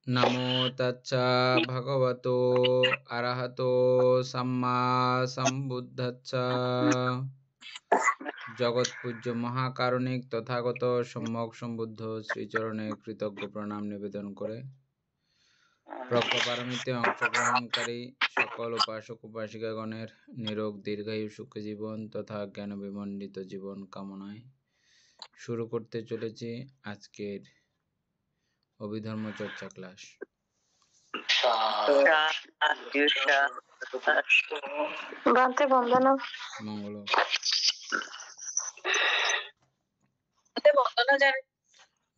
नमो तच्चा भगवतो अरहतो सम्मा सम्बुद्धच्चा जगत पूज्य महाकारुणिक तथागत सम्यक सम्बुद्ध श्रीचरणे कृतज्ञ प्रणाम निवेदन करे প্রজ্ঞাপারমিতে অংশগ্রহণকারী সকল উপাসক উপাসিকাগণের নিরোগ দীর্ঘায়ু সুখ জীবন তথা জ্ঞান বিমণ্ডিত জীবন কামনায় শুরু করতে চলেছি আজকের অভিধর্ম চর্চা ক্লাস। মঙ্গল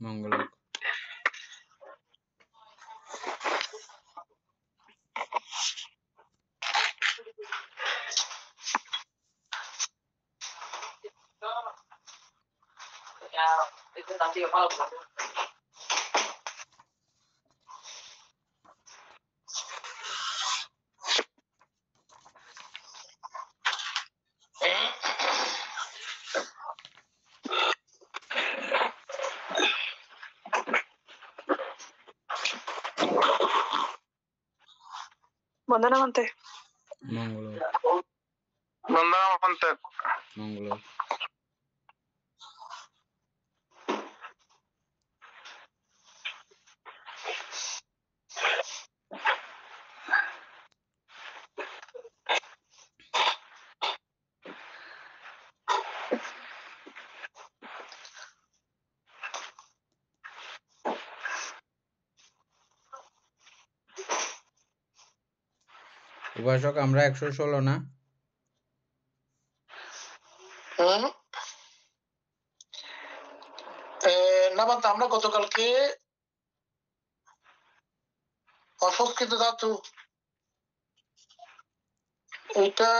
মঙ্গল বন্দনামন্তে মঙ্গল বন্দনামন্তে মঙ্গল উপাসক আমরা 116 না? না বাদ আমরা গতকালকে অসংস্কৃত ধাতু এটা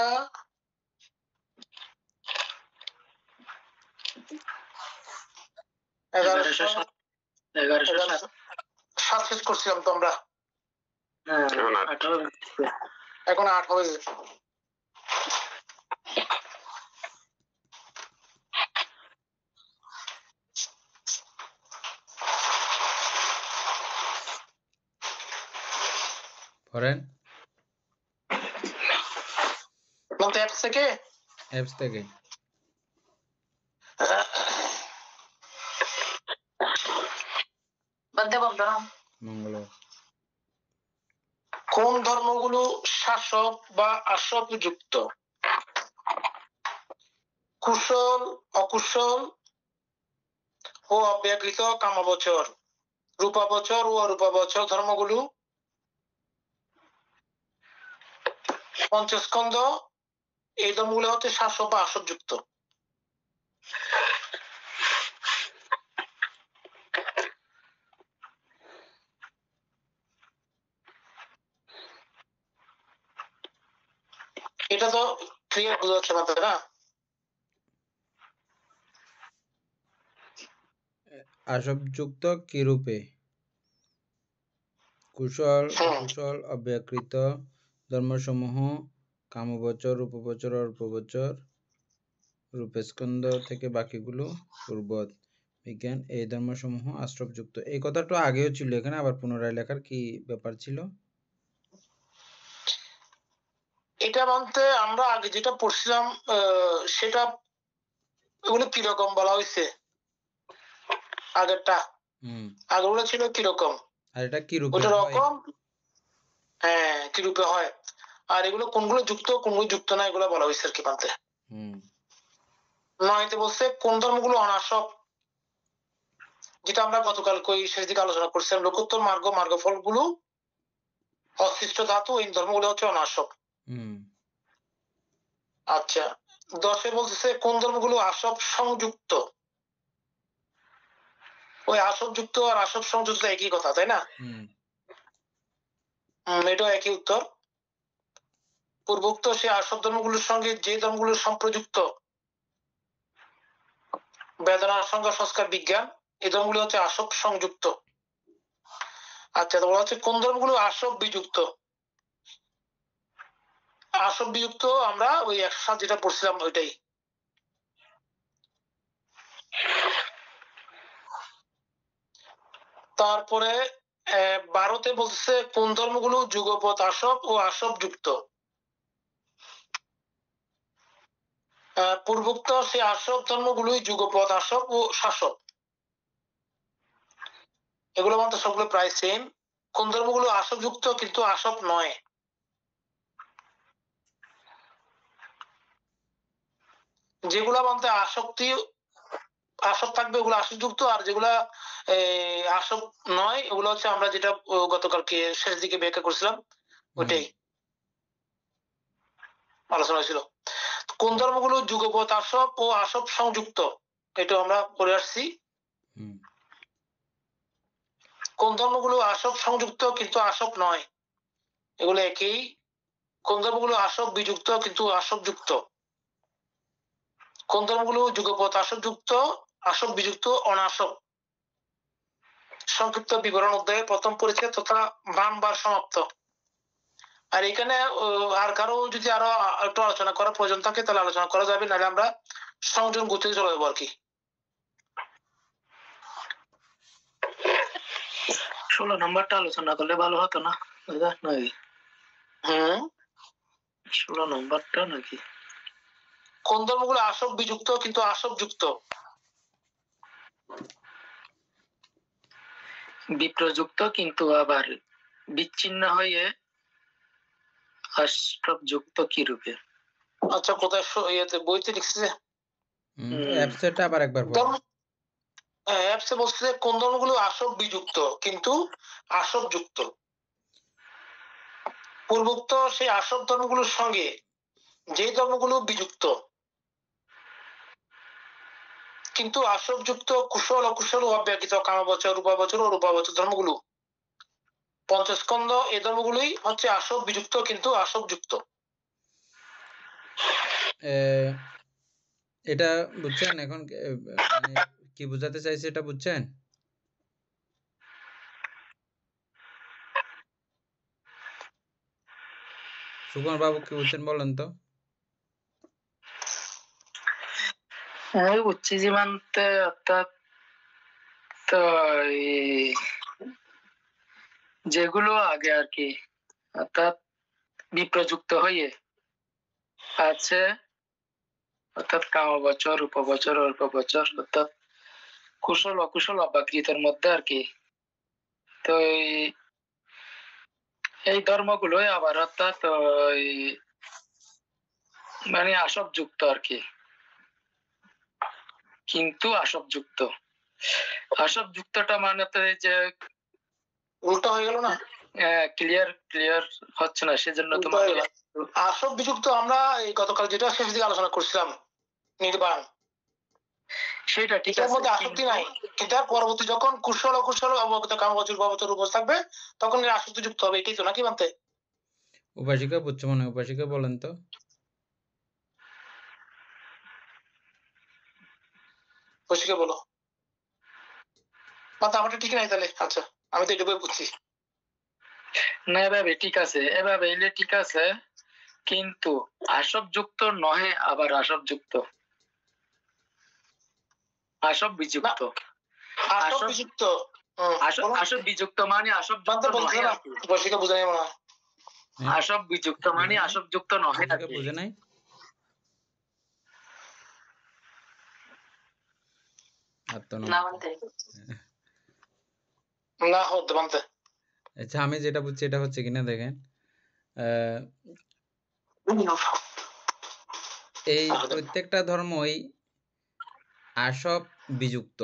সাত শেষ করছিলাম তো আমরা, এখন 8 হয়ে গেছে। পড়েন অ্যাপস থেকে অ্যাপস থেকে মঙ্গল কোন ধর্মগুলো শাসক বা আশ্রপযুক্ত? কুশল, অকুশল ও অব্যাকৃত কামবচর, রূপাবচর ও অরূপাবচর ধর্মগুলো পঞ্চস্কন্ধ, এই ধর্মগুলো হচ্ছে শাসক বা আসবযুক্ত। এটা তো ক্লিয়ার বোঝা যাচ্ছে না, তাই না? আসবযুক্ত কি রূপে? কুশল অকুশল অব্যাকৃত ধর্মসমূহ কামবচর, রূপবচর, অরূপবচর, রূপস্কন্ধ থেকে বাকিগুলো পূর্বত বিজ্ঞান, এই ধর্মসমূহ আশ্রবযুক্ত। এই কথাটা আগেও ছিল, এখানে আবার পুনরায় লেখার কি ব্যাপার ছিল? এটা মানতে আমরা আগে যেটা পড়ছিলাম সেটা ওগুলো কিরকম বলা হয়েছে আগেরটা? আগেরগুলো ছিল কিরকম, আর এটা কি রূপে ওটা হয়? রকম, হ্যাঁ কি রূপে হয়, আর এগুলো কোনগুলো যুক্ত কোনগুলো যুক্ত না এগুলো বলা হয়েছে আর কি মানতে। নয়তে বলছে কোন ধর্মগুলো অনাসব, যেটা আমরা গতকাল শেষ দিকে আলোচনা করছিলাম, লোকোত্তর মার্গ, মার্গফল গুলো অশিষ্ট ধাতু, এই ধর্মগুলো হচ্ছে অনাসব। আচ্ছা, 10-এ বলতেছে কোন ধর্মগুলো আসব সংযুক্ত। ওই আসব যুক্ত আর আসব সংযুক্ত একই কথা, তাই না? এটাও একই উত্তর। পূর্বোক্ত সে আসব ধর্মগুলোর সঙ্গে যে ধর্মগুলো সম্প্রযুক্ত, বেদনা, সংজ্ঞা, সংস্কার, বিজ্ঞান, এই ধর্মগুলো হচ্ছে আসব সংযুক্ত। আচ্ছা, তো বলা হচ্ছে কোন ধর্মগুলো আসব বিযুক্ত। আসব বিযুক্ত আমরা ওই 107 যেটা পড়ছিলাম ওইটাই। তারপরে 12তে বলছে কোন ধর্মগুলো যুগপৎ আসব ও আসব যুক্ত। পূর্বোক্ত সেই আসব ধর্মগুলোই যুগপৎ আসব ও শাসক, এগুলো মধ্যে সবগুলো প্রায় সেম। কোন ধর্মগুলো আসব যুক্ত কিন্তু আসব নয়? যেগুলা মধ্যে আসক্তি আসব থাকবে ওগুলো আসক্তযুক্ত, আর যেগুলা আসব নয় ওগুলো হচ্ছে আমরা যেটা গতকালকে শেষ দিকে ব্যাখ্যা করছিলাম ওটাই আলোচনা হয়েছিল। কোন ধর্মগুলো যুগপৎ আসব ও আসব সংযুক্ত, এটা আমরা পড়ে আসছি। কোন ধর্মগুলো আসব সংযুক্ত কিন্তু আসব নয়, এগুলো একই। কোন ধর্মগুলো আসব বিযুক্ত কিন্তু আসব যুক্ত। কোন ধর্মগুলো যুগপৎ আসব যুক্ত, আসব বিযুক্ত, অনাসব। সংক্ষিপ্ত বিবরণ অধ্যায়ের প্রথম পরিচ্ছেদ তথা বানবার সমাপ্ত। আর এখানে আর কারো যদি আরো একটু আলোচনা করার প্রয়োজন থাকে তাহলে আলোচনা করা যাবে, নাহলে আমরা সংযোজন গুছিয়ে চলে যাবো আর কি। 16 নম্বরটা আলোচনা করলে ভালো হতো না নাকি? 16 নম্বরটা নাকি? কোন ধর্মগুলো আসব বিযুক্ত কিন্তু আসব যুক্ত? বিপ্রযুক্ত কিন্তু আবার বিচ্ছিন্ন হয়ে আসব যুক্ত কি রূপে? আচ্ছা, কোথায় ইয়েতে বইতে লিখছে? অ্যাপসেটটা আবার একবার পড়ো। অ্যাপসে বলছে কোন ধর্মগুলো আসব বিযুক্ত কিন্তু আসব যুক্ত। পূর্বোক্ত সেই আসব ধর্মগুলোর সঙ্গে যে ধর্মগুলো বিযুক্ত কিন্তু আসব যুক্ত কুশল অকুশল ও অব্যাকৃত কামবচর রূপাবচর ও রূপাবচর ধর্মগুলো, পঞ্চস্কন্ধ এই ধর্মগুলোই হচ্ছে আসব বিযুক্ত কিন্তু আসব যুক্ত। এটা বুঝছেন? এখন মানে কি বোঝাতে চাইছে এটা বুঝছেন? সুকুমার বাবু কি বুঝছেন বলেন তো? বুঝছি জীবনতে, অর্থাৎ তো যেগুলো আগে আর কি, অর্থাৎ বিপ্রযুক্ত হয়ে আছে, অর্থাৎ কামবচর উপবচর অল্পবচর, অর্থাৎ কুশল অকুশল অব্যাকৃতের মধ্যে আর কি। তো এই ধর্মগুলোই আবার অর্থাৎ মানে আসব যুক্ত আর কি, কিন্তু আসব যুক্ত। আসব যুক্তটা মানে তো এই যে উল্টা হয়ে গেল না? ক্লিয়ার হচ্ছে না, সেজন্য তোমার আসব বিযুক্ত আমরা এই গতকাল যেটা শেষ দিকে আলোচনা করছিলাম নির্বাণ, সেটা ঠিক এটার আছে, মধ্যে আসক্তি নাই, কিন্তু পরবর্তী যখন কুশল অকুশল অবগত কামবচর রূপাবচর উপস্থ থাকবে তখন আসক্তি যুক্ত হবে, এটাই তো নাকি মানতে? উপাসিকা বুঝছো মনে হয়? উপাসিকা বলেন তো। উপাসিকা বলো। মাত্র আমারটা ঠিক নাই তাহলে? আচ্ছা, আমি তো এটুকুই বুঝছি। না, এভাবে ঠিক আছে, এভাবে এলে ঠিক আছে, কিন্তু আসব যুক্ত নহে, আবার আসব যুক্ত, আসব বিযুক্ত। আসব বিযুক্ত, আসব বিযুক্ত মানে আসব যুক্ত নহে আর কি। উপাসিকা বুঝাই মনে হয়। আসব বিযুক্ত মানে আসব যুক্ত নহে আর কি। বুঝে নাই? না হতে মানতে। আচ্ছা, আমি যেটা বুঝছি এটা হচ্ছে কিনা দেখেন, এই প্রত্যেকটা ধর্মই আসব বিযুক্ত।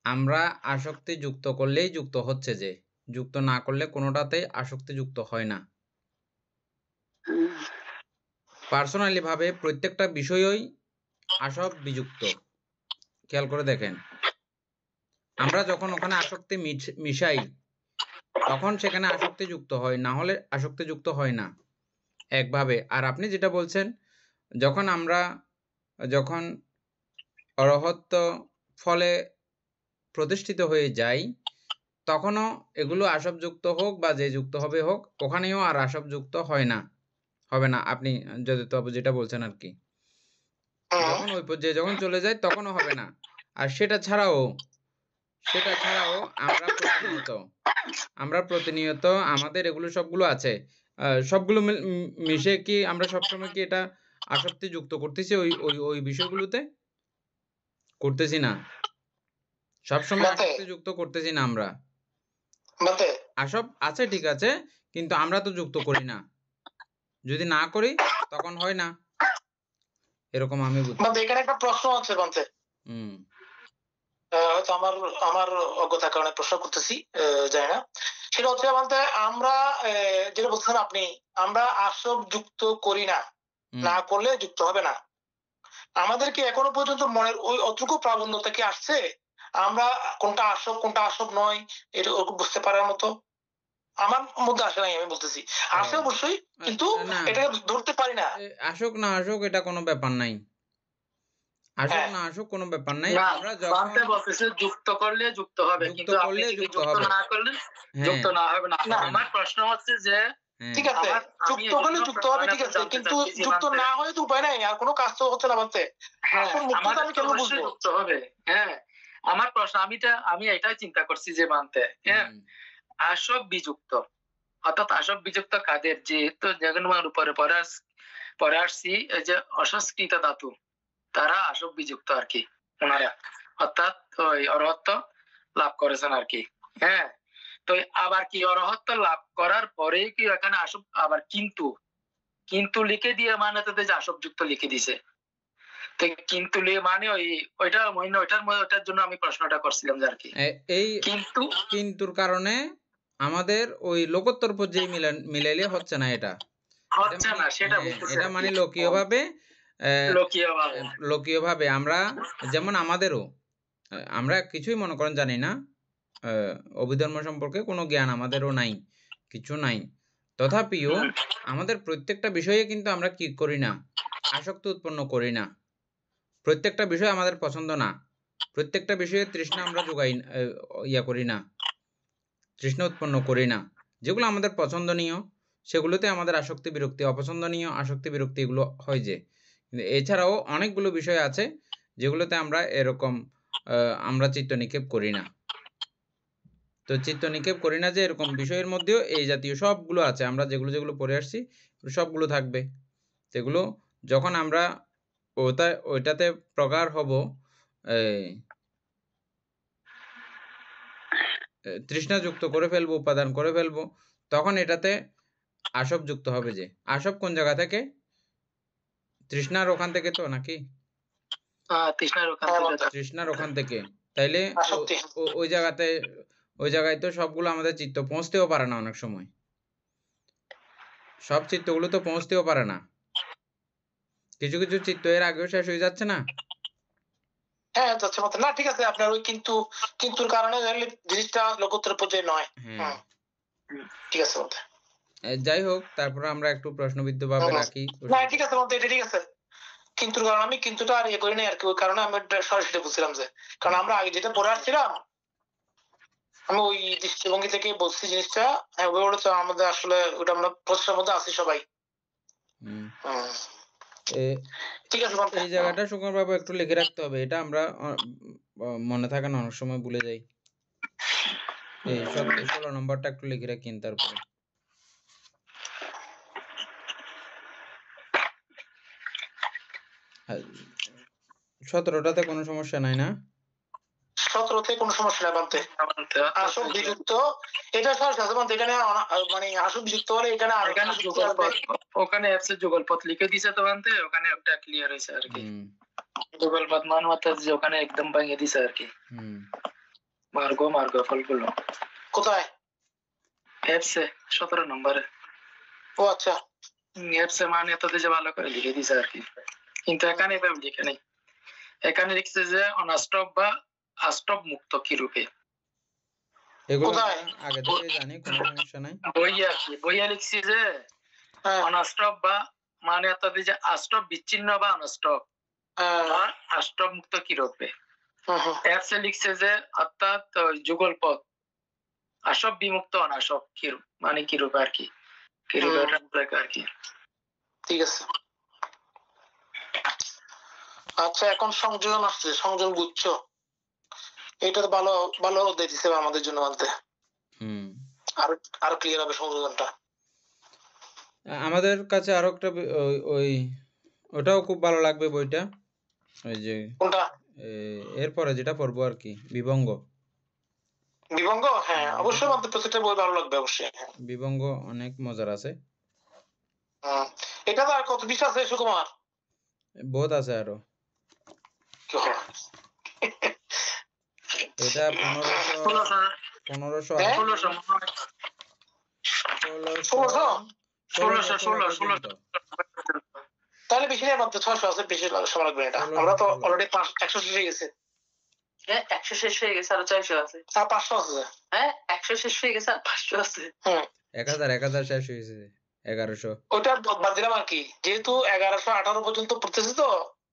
আমরা আসক্তি যুক্ত করলেই যুক্ত হচ্ছে, যে যুক্ত না করলে কোনোটাতেই আসক্তি যুক্ত হয় না। পার্সোনালি ভাবে প্রত্যেকটা বিষয়ই আসব বিযুক্ত। খেয়াল করে দেখেন, আমরা যখন ওখানে আসক্তি মিশাই তখন সেখানে আসক্তি যুক্ত হয়, না হলে আসক্তি যুক্ত হয় না একভাবে। আর আপনি যেটা বলছেন, যখন অরহত্ব ফলে প্রতিষ্ঠিত হয়ে যাই তখনও এগুলো আসবযুক্ত হোক বা যে যুক্ত হবে হোক, ওখানেও আর আসবযুক্ত হয় না, হবে না। আপনি যদি তো যেটা বলছেন আর কি, যখন ওই পর্যায়ে যখন চলে যায় তখনও হবে না। আর সেটা ছাড়াও সেটা ছাড়াও আমরা প্রতিনিয়ত আমাদের এগুলো সবগুলো আছে, সবগুলো মিশে কি আমরা সবসময় কি এটা আসক্তি যুক্ত করতেছি ওই ওই ওই বিষয়গুলোতে? করতেছি না। সবসময় বাতে আসক্তি যুক্ত করতেছি না আমরা। বাতে আছে, ঠিক আছে, কিন্তু আমরা তো যুক্ত করি না। যদি না করি তখন হয় না, এরকম আমি বুঝছি। বাতে এখানে একটা প্রশ্ন আছে বাতে, হুম হয়তো আমার আমার অজ্ঞতার কারণে প্রশ্ন করতেছি, জানি না। সেটা হচ্ছে বলতে আমরা যেটা বলছেন আপনি, আমরা আসক যুক্ত করি না, হুম না করলে যুক্ত হবে না। আমাদেরকে এখনো পর্যন্ত মনের ওই অতটুকু প্রাবণ্যতা কি আসছে আমরা কোনটা আসক কোনটা আসক নয় এটা ওরকম বুঝতে পারার মতো? আমার মধ্যে আসে নাই, আমি বলতেছি। আসে ও, অবশ্যই, কিন্তু না, এটাকে ধরতে পারি না। আসুক না আসুক এটা কোনো ব্যাপার নাই। আসুক হ্যাঁ, না আসুক কোনো ব্যাপার নাই। না, আমরা যখন বানতে বলতেছে যুক্ত করলে যুক্ত হবে, যুক্ত কিন্তু আপনি করলে যদি যুক্ত যুক্ত হবে। না করলে হ্যাঁ, যুক্ত না হবে না। হবে না। আমার প্রশ্ন হচ্ছে যে হ্যাঁ, ঠিক আছে, আমি যুক্ত হলে এজন্য যুক্ত হবে, ঠিক আছে, জানতে কিন্তু চাচ্ছি যে যুক্ত বানতে, না হলে তো উপায় নাই, আর কোনো কাজ তো হচ্ছে না বানতে। হ্যাঁ আসল মুক্ততা আমাদের আমি তো কেমন অবশ্যই বুঝবো? যুক্ত হবে। হ্যাঁ, আমার প্রশ্ন আমি এটাই চিন্তা করছি যে বানতে, হ্যাঁ, হুম, আসক বিযুক্ত, অর্থাৎ আসক বিযুক্ত কাদের, যেহেতু যেগুলোর উপরে পরে আসছি, এই যে অসংস্কৃত ধাতু, তারা আসক বিযুক্ত আর কি, ওনারা, অর্থাৎ ওই অরহত্ত লাভ করেছেন আর কি। হ্যাঁ, তো আবার কি অরহত্ত লাভ করার পরে কি এখানে আসক, আবার কিন্তু কিন্তু লিখে দিয়ে মানে তো যে আসক যুক্ত লিখে দিছে, তো কিন্তু মানে ওইটা মহিনা ওইটার জন্য আমি প্রশ্নটা করছিলাম যে আর কি। এই কিন্তু কিন্তুর কারণে আমাদের ওই লোকোত্তর পর্যায়ে মিলাইলে হচ্ছে না এটা। এটা হচ্ছে মানে না, সেটা হ্যাঁ, বলতেছি এটা আর মানে কি। লৌকিকভাবে, লোকীয় ভাবে। লৌকিকভাবে আমরা, যেমন আমাদেরও, আমরা কিছুই মনে করেন জানি না, অভিধর্ম সম্পর্কে কোনো জ্ঞান আমাদেরও নাই, কিছু নাই। তথাপিও আমাদের প্রত্যেকটা বিষয়ে কিন্তু আমরা কি করি না, আসক্তি উৎপন্ন করি না। প্রত্যেকটা বিষয় আমাদের পছন্দ না। প্রত্যেকটা বিষয়ে তৃষ্ণা আমরা ইয়া করি না, তৃষ্ণা উৎপন্ন করি না। যেগুলো আমাদের পছন্দনীয় সেগুলোতে আমাদের আসক্তি বিরক্তি, অপছন্দনীয় আসক্তি বিরক্তি এগুলো হয় যে। কিন্তু এছাড়াও অনেকগুলো বিষয় আছে যেগুলোতে আমরা এরকম আমরা চিত্ত নিক্ষেপ করি না। তো চিত্ত নিক্ষেপ করি না যে এরকম বিষয়ের মধ্যেও এই জাতীয় সবগুলো আছে, আমরা যেগুলো যেগুলো পড়ে আসছি সবগুলো থাকবে। সেগুলো যখন আমরা ওইটাতে প্রগাঢ় হব, এই তৃষ্ণা যুক্ত করে ফেলবো, উপাদান করে ফেলবো, তখন এটাতে আসব যুক্ত হবে। যে আসব কোন জায়গা থেকে? তৃষ্ণার ওখান থেকে তো নাকি? তৃষ্ণার ওখান হ্যাঁ, থেকে। বানতে তৃষ্ণার ওখান থেকে। তাইলে আসক্তি। ওই জায়গাতে, ওই জায়গায় তো সবগুলো আমাদের চিত্ত পৌঁছতেও পারে না অনেক সময়। সব চিত্তগুলো তো পৌঁছতেও পারে না। কিছু কিছু চিত্ত এর আগেও শেষ হয়ে যাচ্ছে না। হ্যাঁ, যাচ্ছে মতো না, ঠিক আছে, আপনার ওই কিন্তুর কারণে জিনিসটা লোকোত্তর পর্যায়ে নয়। হ্যাঁ, ঠিক আছে বলতে। যাই হোক, তারপর আমরা একটু প্রশ্নবিদ্ধ ভাবে রাখি। না, ঠিক আছে বলতে, এটা ঠিক আছে। কিন্তুর কারণ আমি কিন্তুটা আর ইয়ে করি নাই আর কি, ওই কারণে আমি সরাসরি বুঝছিলাম যে, কারণ আমরা আগে যেটা পড়ে আসছিলাম, আমি ওই দৃষ্টিভঙ্গি থেকে বলছি জিনিসটা। হ্যাঁ, ওটা আমাদের আসলে ওটা আমরা প্রশ্নের মধ্যে আছি সবাই। হুম। ঠিক আছে বলতে। এই জায়গাটা সুন্দরভাবে একটু লিখে রাখতে হবে। এটা আমরা মনে থাকে না, অনেক সময় ভুলে যাই। এই 16 নম্বরটা একটু লিখে রাখেন তারপরে। 17টাতে কোনো সমস্যা নাই না? 17তে কোনো সমস্যা নাই বলতে। আসক বিযুক্ত, এটা সরাসরি আছে বলতে, এখানে মানে আসক বিযুক্ত হলে এখানে এখানে যুগলপথ, ওখানে অ্যাপসে যুগলপথ লিখে দিছে তো বানতে, ওখানে একটা ক্লিয়ার হয়েছে আর কি। যুগলপথ মান মাত্রা যে ওখানে একদম ভাঙিয়ে দিছে আর কি, মার্গ ফলগুলো কোথায়? অ্যাপসে 17 নম্বরে। ও আচ্ছা, অ্যাপসে মানে এত যে ভালো করে লিখে দিছে আর কি, কিন্তু এখানে এভাবে লিখে নেই। এখানে লিখছে যে অনাষ্টক বা আষ্টক মুক্ত কি রূপে। এগুলো কোথায়? আমরা আগে থেকে জানি, কোনো সমস্যা নাই। বইয়া লিখছি যে অনাষ্টক বা মানে অর্থাৎ যে আষ্টক বিচ্ছিন্ন বা অনাষ্টক বা আষ্টক মুক্ত কি রূপে। অ্যাপসে লিখছে যে অর্থাৎ যুগল পথ আসব বিমুক্ত অনাসব কি মানে কি রূপে আর কি, কি রূপে আর কি। ঠিক আছে, আচ্ছা, এখন সংযোজন আসছে, সংযোজন গুচ্ছ। এটা তো ভালো ভালো অধ্যায় দিচ্ছে আমাদের জন্য মানতে। আরো ক্লিয়ার হবে সমুদ্রগানটা। আমাদের কাছে আরো একটা ওই ওটাও খুব ভালো লাগবে বইটা, ওই যে কোনটা? এরপরে যেটা পড়বো আর কি, বিবঙ্গ। বিবঙ্গ, হ্যাঁ অবশ্যই আমাদের প্রত্যেকটা বই ভালো লাগবে অবশ্যই। বিবঙ্গ অনেক মজার আছে। এটা তো আর কত পৃষ্ঠা আছে সুকুমার? বহুত আছে আরো। এটা 1600 তাহলে বেশি নেই, মাত্র 600 আছে, বেশি সময় লাগবে এটা। আমরা তো অলরেডি 100 শেষ হয়ে গেছে। হ্যাঁ 100 শেষ হয়ে গেছে, আরো 400 আছে। আর 500 আছে। হ্যাঁ 100 শেষ হয়ে গেছে, আর 500 আছে। 1000 শেষ হয়েছে, 1100। ওইটা বাদ দিলাম আর কি, যেহেতু 1118 পর্যন্ত পড়তেছি তো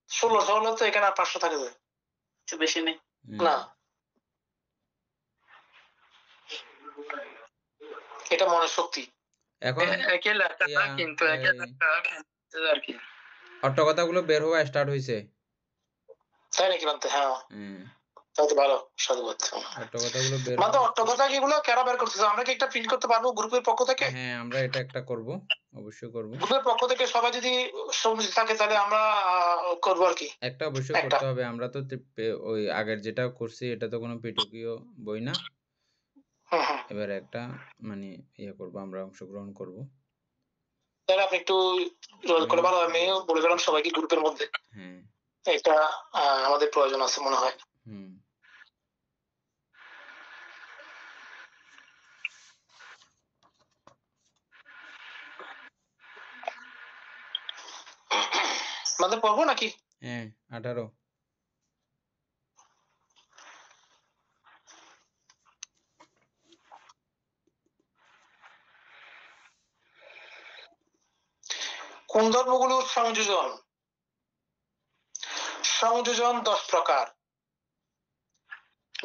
1600 হলে তো এখানে আর 500 থাকে যায়, কিছু বেশি নেই না। এটা মনের শক্তি। এখন কিন্তু আর কি অট্ট কথাগুলো বের হওয়া স্টার্ট হইছে, তাই নাকি মানতে? হ্যাঁ তাহলে ভালো, সাধুবাদ। অট্ট কথাগুলো বের মানতে অট্ট কথা কিগুলো কারা বের করতেছে? আমরা কি একটা প্রিন্ট করতে পারবো গ্রুপের পক্ষ থেকে? হ্যাঁ আমরা এটা একটা করব, অবশ্যই করব। গ্রুপের পক্ষ থেকে সবাই যদি সম্মতি থাকে তাহলে আমরা করব আর কি। একটা অবশ্যই করতে হবে। আমরা তো ওই আগের যেটা করছি এটা তো কোনো পিটকীয় বই না। এবার একটা মানে ইয়ে করব, আমরা অংশগ্রহণ করব। তাহলে আপনি একটু রোল করে ভালো, আমি বলে দিলাম সবাইকে গ্রুপের মধ্যে। হ্যাঁ এটা আমাদের প্রয়োজন আছে মনে হয়। মানে পড়বো নাকি? হ্যাঁ 18। কোন ধর্মগুলোর সংযোজন? সংযোজন 10 প্রকার,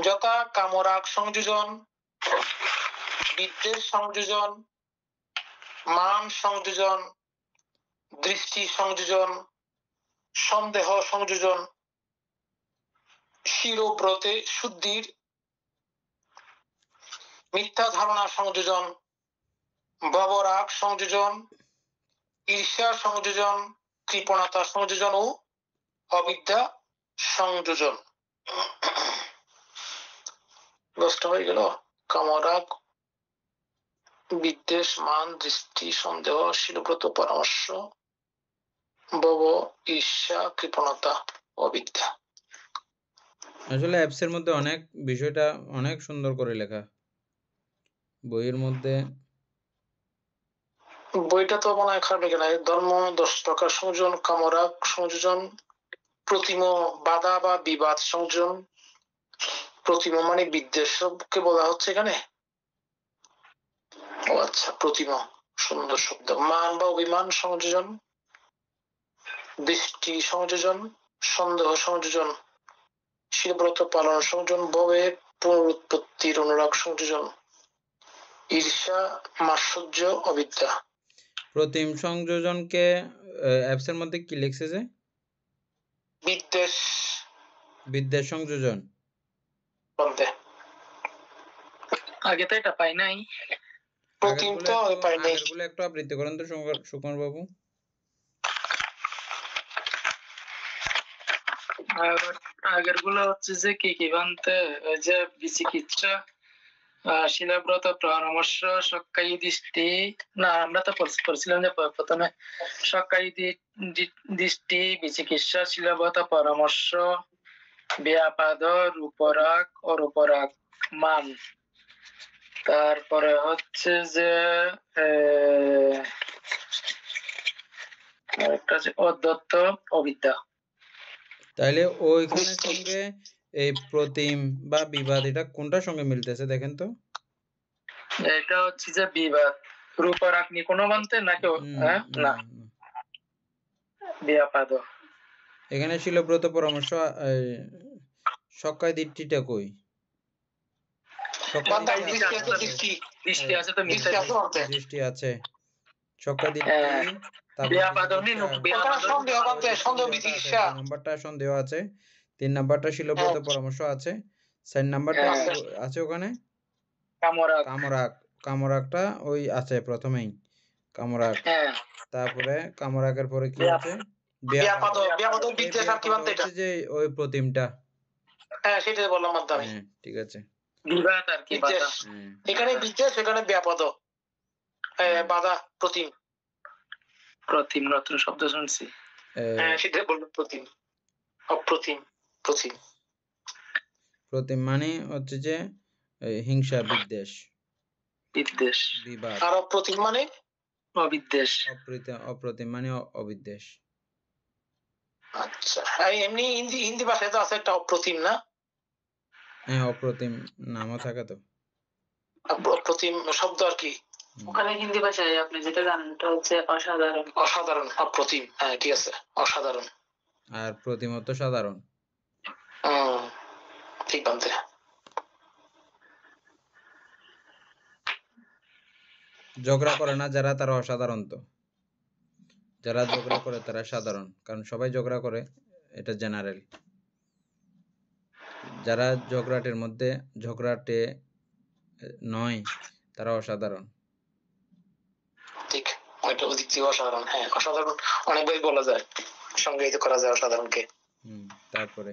যথা কামরাগ সংযোজন, বিদ্বেষ সংযোজন, মান সংযোজন, দৃষ্টি সংযোজন, সন্দেহ সংযোজন, শিরব্রতে শুদ্ধির, মিথ্যা ধারণা সংযোজন, ভবরাগ সংযোজন, ঈর্ষা সংযোজন, কৃপণতা সংযোজন ও অবিদ্যা সংযোজন। 10টা হয়ে গেল। কামরাগ, বিদ্বেষ, মান, দৃষ্টি, সন্দেহ, শিরব্রত, পরামর্শ, ভব, ঈর্ষা, কৃপণতা, অবিদ্যা। আসলে অ্যাপস এর মধ্যে অনেক বিষয়টা অনেক সুন্দর করে লেখা বইয়ের মধ্যে। বইটা তো মনে হয় খারাপ লেখা নাই। ধর্ম 10 প্রকার সংযোজন, কামরাগ সংযোজন, প্রতিম বাধা বা বিবাদ সংযোজন। প্রতিম মানে বিদ্বেষকে বলা হচ্ছে এখানে। ও আচ্ছা, প্রতিম সুন্দর শব্দ। মান বা অভিমান সংযোজন, দৃষ্টি সংযোজন, সন্দেহ সংযোজন, শিরব্রত পালন সংযোজন, ভবে পুনরুৎপত্তির অনুরাগ সংযোজন, ঈর্ষা, মাৎসর্য, অবিদ্যা। প্রতিম সংযোজনকে অ্যাপস এর মধ্যে কি লিখছে যে? বিদ্বেষ। বিদ্বেষ সংযোজন বলতে আগে তো এটা পাই নাই। প্রতিম তো পাই নাই। আগেরগুলো একটু আবৃত্তি করেন তো সুকুমার বাবু। আগের গুলো হচ্ছে যে কি কি বানতে, ওই যে বিচিকিৎসা, শিলাব্রত, পরামর্শ, সক্কায়ী দৃষ্টি। না আমরা তো পড়ছিলাম যে প্রথমে সক্কায়ী দৃষ্টি, বিচিকিৎসা, শিলাব্রত, পরামর্শ, ব্যাপাদ, রূপরাগ, অরূপরাগ, মান। তারপরে হচ্ছে যে একটা যে অদ্বৈত, অবিদ্যা। তাইলে ওইখানের সঙ্গে এই প্রতিম বা বিবাদ এটা কোনটার সঙ্গে মিলতেছে দেখেন তো? এটা হচ্ছে যে বিবাদ। রূপরাগ নিকোনো মানতে নাকি? না, ব্যাপাদ। এখানে শিলব্রত, পরামর্শ, সক্কায় দৃষ্টিটা কই? দৃষ্টি আছে, সক্কায় দৃষ্টি। নাম্বারটা সন্দেহ আছে, 3 নাম্বারটা শিলব্রত, পরামর্শ আছে, 4 নাম্বারটা হ্যাঁ। আছে ওখানে কামরাগ। কামরাগটা ওই আছে প্রথমেই কামরাগ, হ্যাঁ তারপরে কামরাগের পরে কি ব্যাপ- আছে ব্যাপদ ব্যাপদ এই বিদ্বেষ আর কি ব্যাপদ মানতে এটা? হচ্ছে যে ওই প্রতিমটা। হ্যাঁ সেটাই বললাম মানতে আমি। হ্যাঁ ঠিক আছে। বিবাদ আর কি, বিদ্বেষ, বাধা। হ্যাঁ এখানে বিদ্বেষ, এখানে ব্যাপদ, বাধা, প্রতিম। প্রতিম নতুন শব্দ শুনছি। হ্যাঁ সেটাই বললাম, প্রতিম, অপ্রতিম, প্রতিম। প্রতিম মানে হচ্ছে যে হিংসা, বিদ্বেষ, বিদ্বেষ, বিবাদ। আর অপ্রতিম মানে অবিদ্বেষ। অপ্রতিম মানে অবিদ্বেষ। আচ্ছা, এমনি হিন্দি ভাষায় তো আছে একটা অপ্রতিম, না? হ্যাঁ অপ্রতিম নামও থাকে তো। অপ্রতিম শব্দ আর কি। ওখানে হিন্দি ভাষায় আপনি যেটা জানেন ওটা হচ্ছে অসাধারণ। অসাধারণ, অপ্রতিম, হ্যাঁ ঠিক আছে, অসাধারণ। আর প্রতিমত সাধারণ। ঠিক বানতে। ঝগড়া করে না যারা তারা অসাধারণ, তো যারা ঝগড়া করে তারা সাধারণ, কারণ সবাই ঝগড়া করে, এটা জেনারেল। যারা ঝগড়াটে নয় তারা অসাধারণ। ঠিক, ওইটা ওদিক থেকে অসাধারণ। হ্যাঁ অসাধারণ অনেকভাবে বলা যায়, সংজ্ঞায়িত করা যায় অসাধারণকে। তারপরে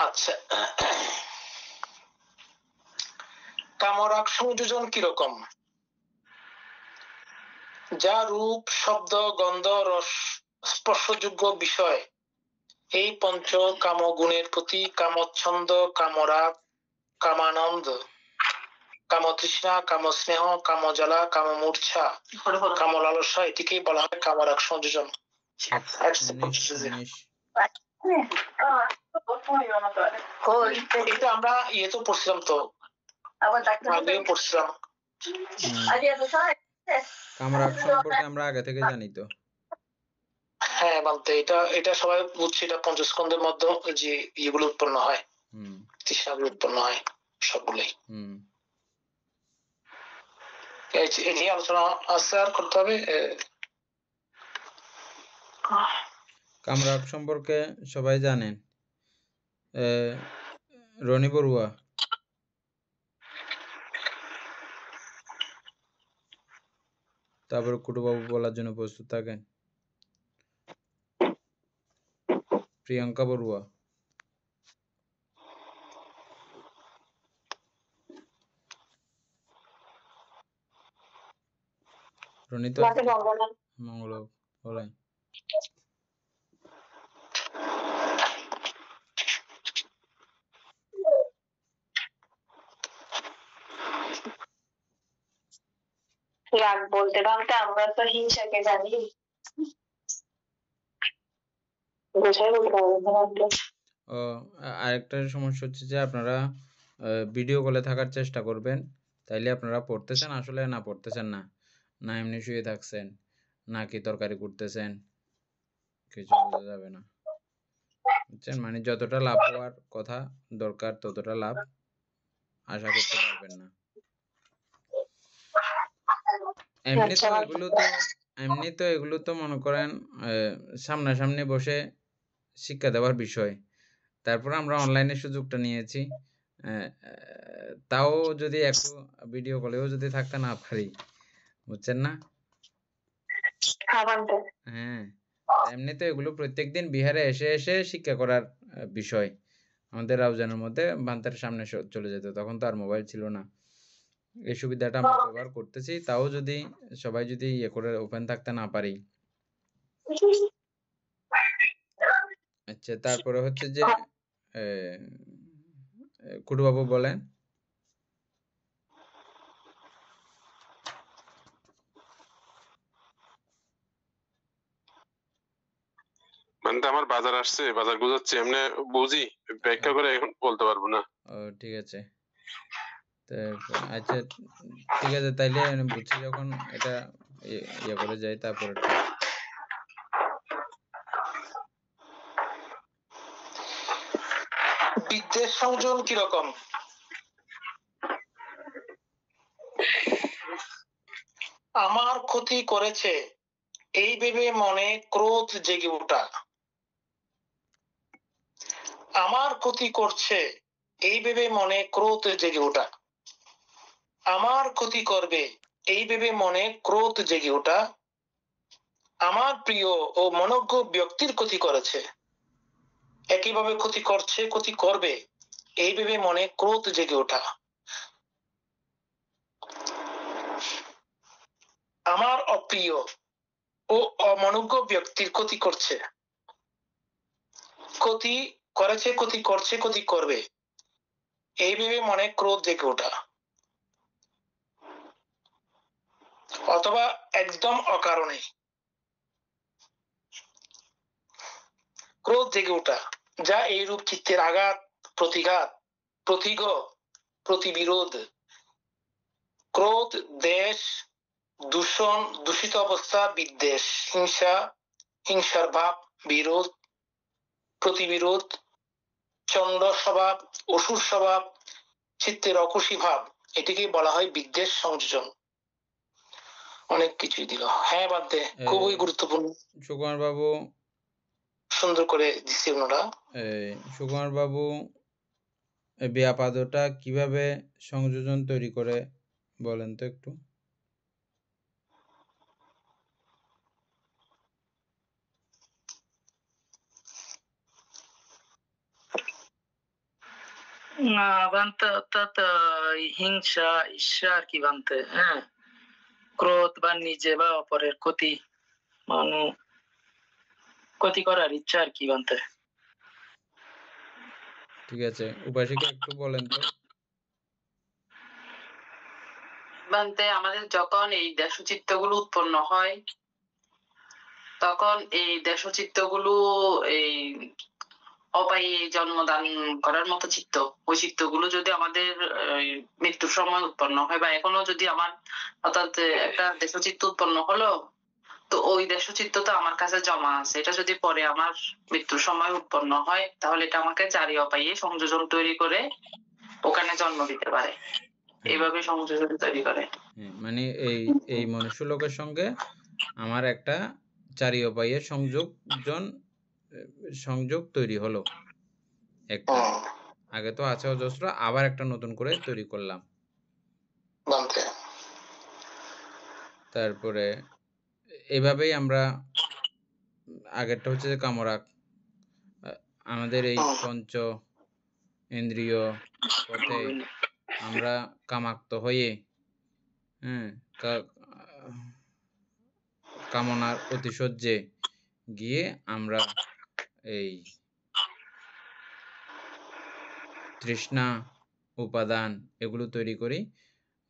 আচ্ছা, কামরাগ সংযোজন কিরকম? যা রূপ, শব্দ, গন্ধ, রস স্পর্শযোগ্য বিষয়, এই পঞ্চ কামগুণের প্রতি কামচ্ছন্দ, কামরাগ, কামানন্দ, কামতৃষ্ণা, কামস্নেহ, কামজ্বালা, কামমূর্ছা, কামলালসা, এটিকেই বলা হয় কামরাগ সংযোজন। এটা আমরা তো পড়ছিলাম, তো আগেও পড়ছিলাম। কামরাগ সম্পর্কে আমরা আগে থেকে জানি তো। হ্যাঁ বলতে এটা সবাই বুঝছে, এটা পঞ্চস্কন্ধের মধ্যে যে ইয়েগুলো উৎপন্ন হয়, তৃষ্ণাগুলো উৎপন্ন হয় সবগুলোই। এটি আলোচনা আছে, আর করতে হবে। কামরাগ সম্পর্কে সবাই জানেন, রনি বড়ুয়া। তারপরে কুটুবাবু বলার জন্য প্রস্তুত থাকেন। প্রিয়াঙ্কা বড়ুয়া। রনি তো মঙ্গল বলেন। রাগ বলতে বলতে আমরা তো হিংসাকে জানি, আরেকটা সমস্যা হচ্ছে যে আপনারা ভিডিও কলে থাকার চেষ্টা করবেন, তাইলে আপনারা পড়তেছেন আসলে না পড়তেছেন না, না এমনি শুয়ে থাকছেন, না কি তরকারি করতেছেন, কিছু বোঝা যাবে না, বুঝছেন? মানে যতটা লাভ হওয়ার কথা দরকার ততটা লাভ আশা করতে পারবেন না। এমনি তো এগুলো তো মনে করেন সামনাসামনি বসে শিক্ষা দেওয়ার বিষয়, তারপর আমরা অনলাইনে সুযোগটা নিয়েছি, তাও যদি একটু ভিডিও কলেও যদি থাকতে না পারি, বুঝছেন না? হ্যাঁ, এমনি তো এগুলো প্রত্যেকদিন বিহারে এসে এসে শিক্ষা করার বিষয়। আমাদের রাউজানের মধ্যে বান্তার সামনে চলে যেত, তখন তো আর মোবাইল ছিল না। এই সুবিধাটা আমরা ব্যবহার করতেছি, তাও যদি সবাই যদি ইয়ে করে ওপেন থাকতে না পারি। আচ্ছা, তারপরে হচ্ছে যে কুটুবাবু বলেন। মানে আমার বাজার আসছে, বাজার গুজাচ্ছি, এমনি বুঝি, ব্যাখ্যা করে এখন বলতে পারবো না। ঠিক আছে, আচ্ছা ঠিক আছে, তাইলে বুঝছি যখন এটা ইয়ে করে যাই। তারপরে বিদ্বেষ সংযোজন কিরকম? আমার ক্ষতি করেছে এই ভেবে মনে ক্রোধ জেগে ওঠা, আমার ক্ষতি করছে এই ভেবে মনে ক্রোধ জেগে ওঠা, আমার ক্ষতি করবে এই ভেবে মনে ক্রোধ জেগে ওঠা, আমার প্রিয় ও মনজ্ঞ ব্যক্তির ক্ষতি করেছে, একইভাবে ক্ষতি করছে ক্ষতি করবে এই ভেবে মনে ক্রোধ জেগে ওঠা, আমার অপ্রিয় ও অমনোজ্ঞ ব্যক্তির ক্ষতি করছে, ক্ষতি করেছে ক্ষতি করছে ক্ষতি করবে এই ভেবে মনে ক্রোধ জেগে ওঠা, অথবা একদম অকারণে ক্রোধ জেগে ওঠা, যা এইরূপ চিত্তের আঘাত, প্রতিঘাত, প্রতিঘ, প্রতিবিরোধ, ক্রোধ, দেশ, দূষণ, দূষিত অবস্থা, বিদ্বেষ, হিংসা, হিংসার ভাব, বিরোধ, প্রতিবিরোধ, চন্ড স্বভাব, অসুর স্বভাব, চিত্তের অখুশি ভাব, এটিকে বলা হয় বিদ্বেষ সংযোজন। অনেক কিছুই দিল। হ্যাঁ বাদে খুবই গুরুত্বপূর্ণ, সুকুমার বাবু সুন্দর করে দিচ্ছে ওনারা। সুকুমার বাবু এই ব্যাপাদটা কিভাবে সংযোজন তৈরি করে বলেন তো একটু। বানতে অর্থাৎ হিংসা, ঈর্ষা আর কি বানতে, হ্যাঁ, ক্রোধ বা নিজে বা অপরের ক্ষতি, ক্ষতি করার ইচ্ছা আর কি বানতে। ঠিক আছে, উপাসিকা একটু বলেন তো। বানতে আমাদের যখন এই দেশচিত্ত গুলো উৎপন্ন হয়, তখন এই দেশচিত্ত গুলো এই অপায়ী জন্মদান করার মতো চিত্ত, ওই চিত্তগুলো যদি আমাদের মৃত্যুর সময় উৎপন্ন হয়, বা এখনো যদি আমার অর্থাৎ একটা দেশচিত্ত উৎপন্ন হলো, তো ওই দেশচিত্ত তো আমার কাছে জমা আছে, এটা যদি পরে আমার মৃত্যুর সময় উৎপন্ন হয়, তাহলে এটা আমাকে চারি অপায়ে সংযোজন তৈরি করে ওখানে জন্ম দিতে পারে, এইভাবে সংযোজন তৈরি করে। মানে এই মনুষ্য লোকের সঙ্গে আমার একটা চারি উপায়ে সংযোগ তৈরি হলো একটা, আগে তো আছে অজস্র, আবার একটা নতুন করে তৈরি করলাম। তারপরে এভাবেই আমরা, আগেরটা হচ্ছে যে কামরাগ, আমাদের এই পঞ্চ ইন্দ্রিয় পথে আমরা কামাক্ত হয়ে, হ্যাঁ, কামনার অতিশয্যে গিয়ে আমরা এই তৃষ্ণা উপাদান এগুলো তৈরি করি।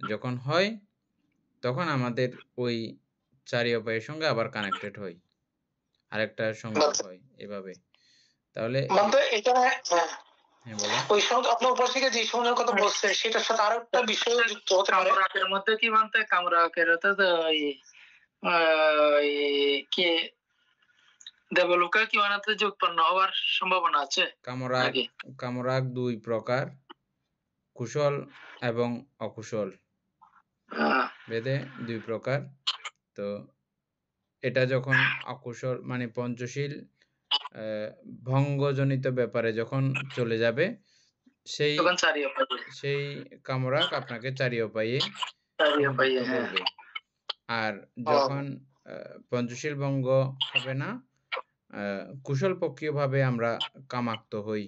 যখন হয় তখন আমাদের ওই চারি উপায়ের সঙ্গে আবার কানেক্টেড হই, আরেকটা সংযোগ হয় এভাবে। তাহলে ওই সঙ্গে আপনার উপাসিকা যে সময়ের কথা বলছে সেটার সাথে আরো একটা বিষয় যুক্ত হতে পারে। কামরাগের মধ্যে কি মানতে, কামরাগের অর্থাৎ কি দেবলোকে কি বানাতে যে উৎপন্ন হওয়ার সম্ভাবনা আছে। কামরাগ দুই প্রকার, কুশল এবং অকুশল ভেদে দুই প্রকার। তো এটা যখন অকুশল মানে পঞ্চশীল ভঙ্গজনিত ব্যাপারে যখন চলে যাবে, সেই কামরাগ আপনাকে চারি উপায়ে করবে। আর যখন পঞ্চশীল ভঙ্গ হবে না, কুশল পক্ষীয় ভাবে আমরা কামাক্ত হই,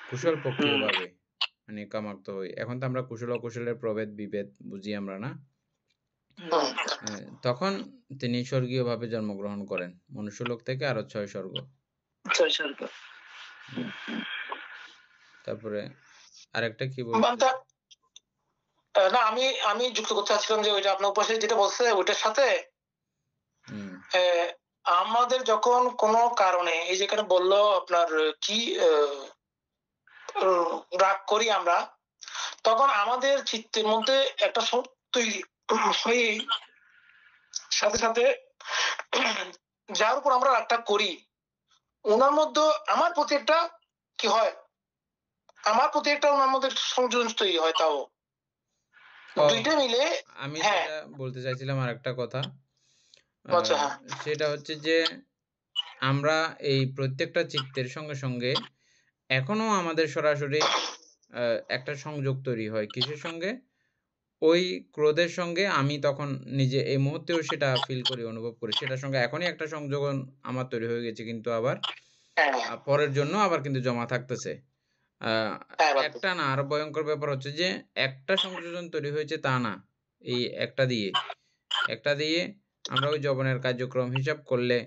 কুশল পক্ষীয় ভাবে মানে কামাক্ত হই। এখন তো আমরা কুশল অকুশলের প্রভেদ বিভেদ বুঝি আমরা না। তখন তিনি স্বর্গীয় ভাবে জন্মগ্রহণ করেন, মনুষ্যলোক থেকে আরো 6 স্বর্গ। তারপরে আরেকটা কি বলছেন? না, আমি যুক্ত করতে চাচ্ছিলাম যে ওইটা আপনার উপাসে যেটা বলছে ওইটার সাথে আমাদের যখন কোনো কারণে, এই যেখানে বললো আপনার কি রাগ করি আমরা, তখন আমাদের চিত্তের মধ্যে একটা তৈরি হয়ে সাথে সাথে যার উপর আমরা রাগটা করি ওনার মধ্যে আমার প্রতি একটা কি হয়, আমার প্রতি একটা ওনার মধ্যে সংযোজন তৈরি হয়। তাও দুইটা মিলে আমি যেটা বলতে চাইছিলাম আরেকটা কথা, সেটা হচ্ছে যে আমরা এই প্রত্যেকটা চিত্তের সঙ্গে সঙ্গে এখনো আমাদের সরাসরি একটা সংযোগ তৈরি হয় কিসের সঙ্গে? ওই ক্রোধের সঙ্গে আমি তখন নিজে এই মুহূর্তেও সেটা ফিল করি, অনুভব করি। সেটার সঙ্গে এখনই একটা সংযোজন আমার তৈরি হয়ে গেছে, কিন্তু আবার পরের জন্য আবার কিন্তু জমা থাকতেছে। একটা না, আরো ভয়ঙ্কর ব্যাপার হচ্ছে যে একটা সংযোজন তৈরি হয়েছে তা না, এই একটা দিয়ে আমরা ওই যবনের কার্যক্রম হিসাব করলে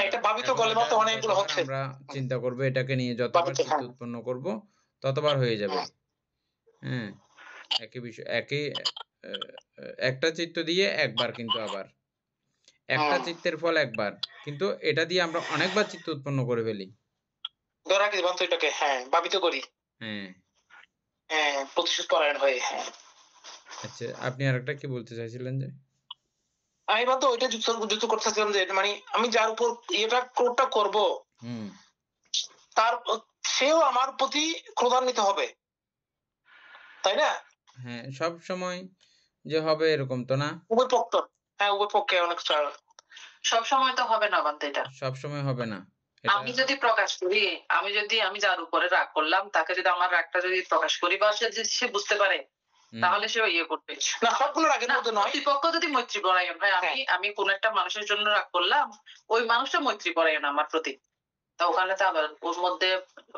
এটা ভাবিত করলে মাত্র অনেকগুলো হচ্ছে। আমরা চিন্তা করব এটাকে নিয়ে যতবার চিত্ত উৎপন্ন করব ততবার হয়ে যাবে। হ্যাঁ, একই বিষয়, একই একটা চিত্ত দিয়ে একবার, কিন্তু আবার একটা চিত্তের ফল একবার, কিন্তু এটা দিয়ে আমরা অনেকবার চিত্ত উৎপন্ন করে ফেলি। ধরা কি বান্ত এটাকে ভাবিত করি। প্রতিশোধ পরায়ণ হয়ে। আচ্ছা, আপনি আরেকটা কি বলতে চাইছিলেন? যে আমি বান্ত ওইটা যুক্ত করতেছিলাম যে মানে আমি যার উপর এটা ক্রোধটা করব, তার সেও আমার প্রতি ক্রোধান্বিত হবে, তাই না? হ্যাঁ, সব সময় যে হবে এরকম তো না। উভয় পক্ষে অনেক সব সময় তো হবে না বান্ত, এটা সব সময় হবে না। আমি যদি প্রকাশ করি, আমি যার উপরে রাগ করলাম তাকে যদি আমার রাগটা যদি প্রকাশ করি বা সে বুঝতে পারে, তাহলে সে ইয়ে করবে না। সবগুলো রাগের মধ্যে নয়। প্রতিপক্ষ যদি মৈত্রী পরায়ণ হয়, আমি কোন একটা মানুষের জন্য রাগ করলাম, ওই মানুষটা মৈত্রী পরায়ণ আমার প্রতি, তা ওখানে তো আবার ওর মধ্যে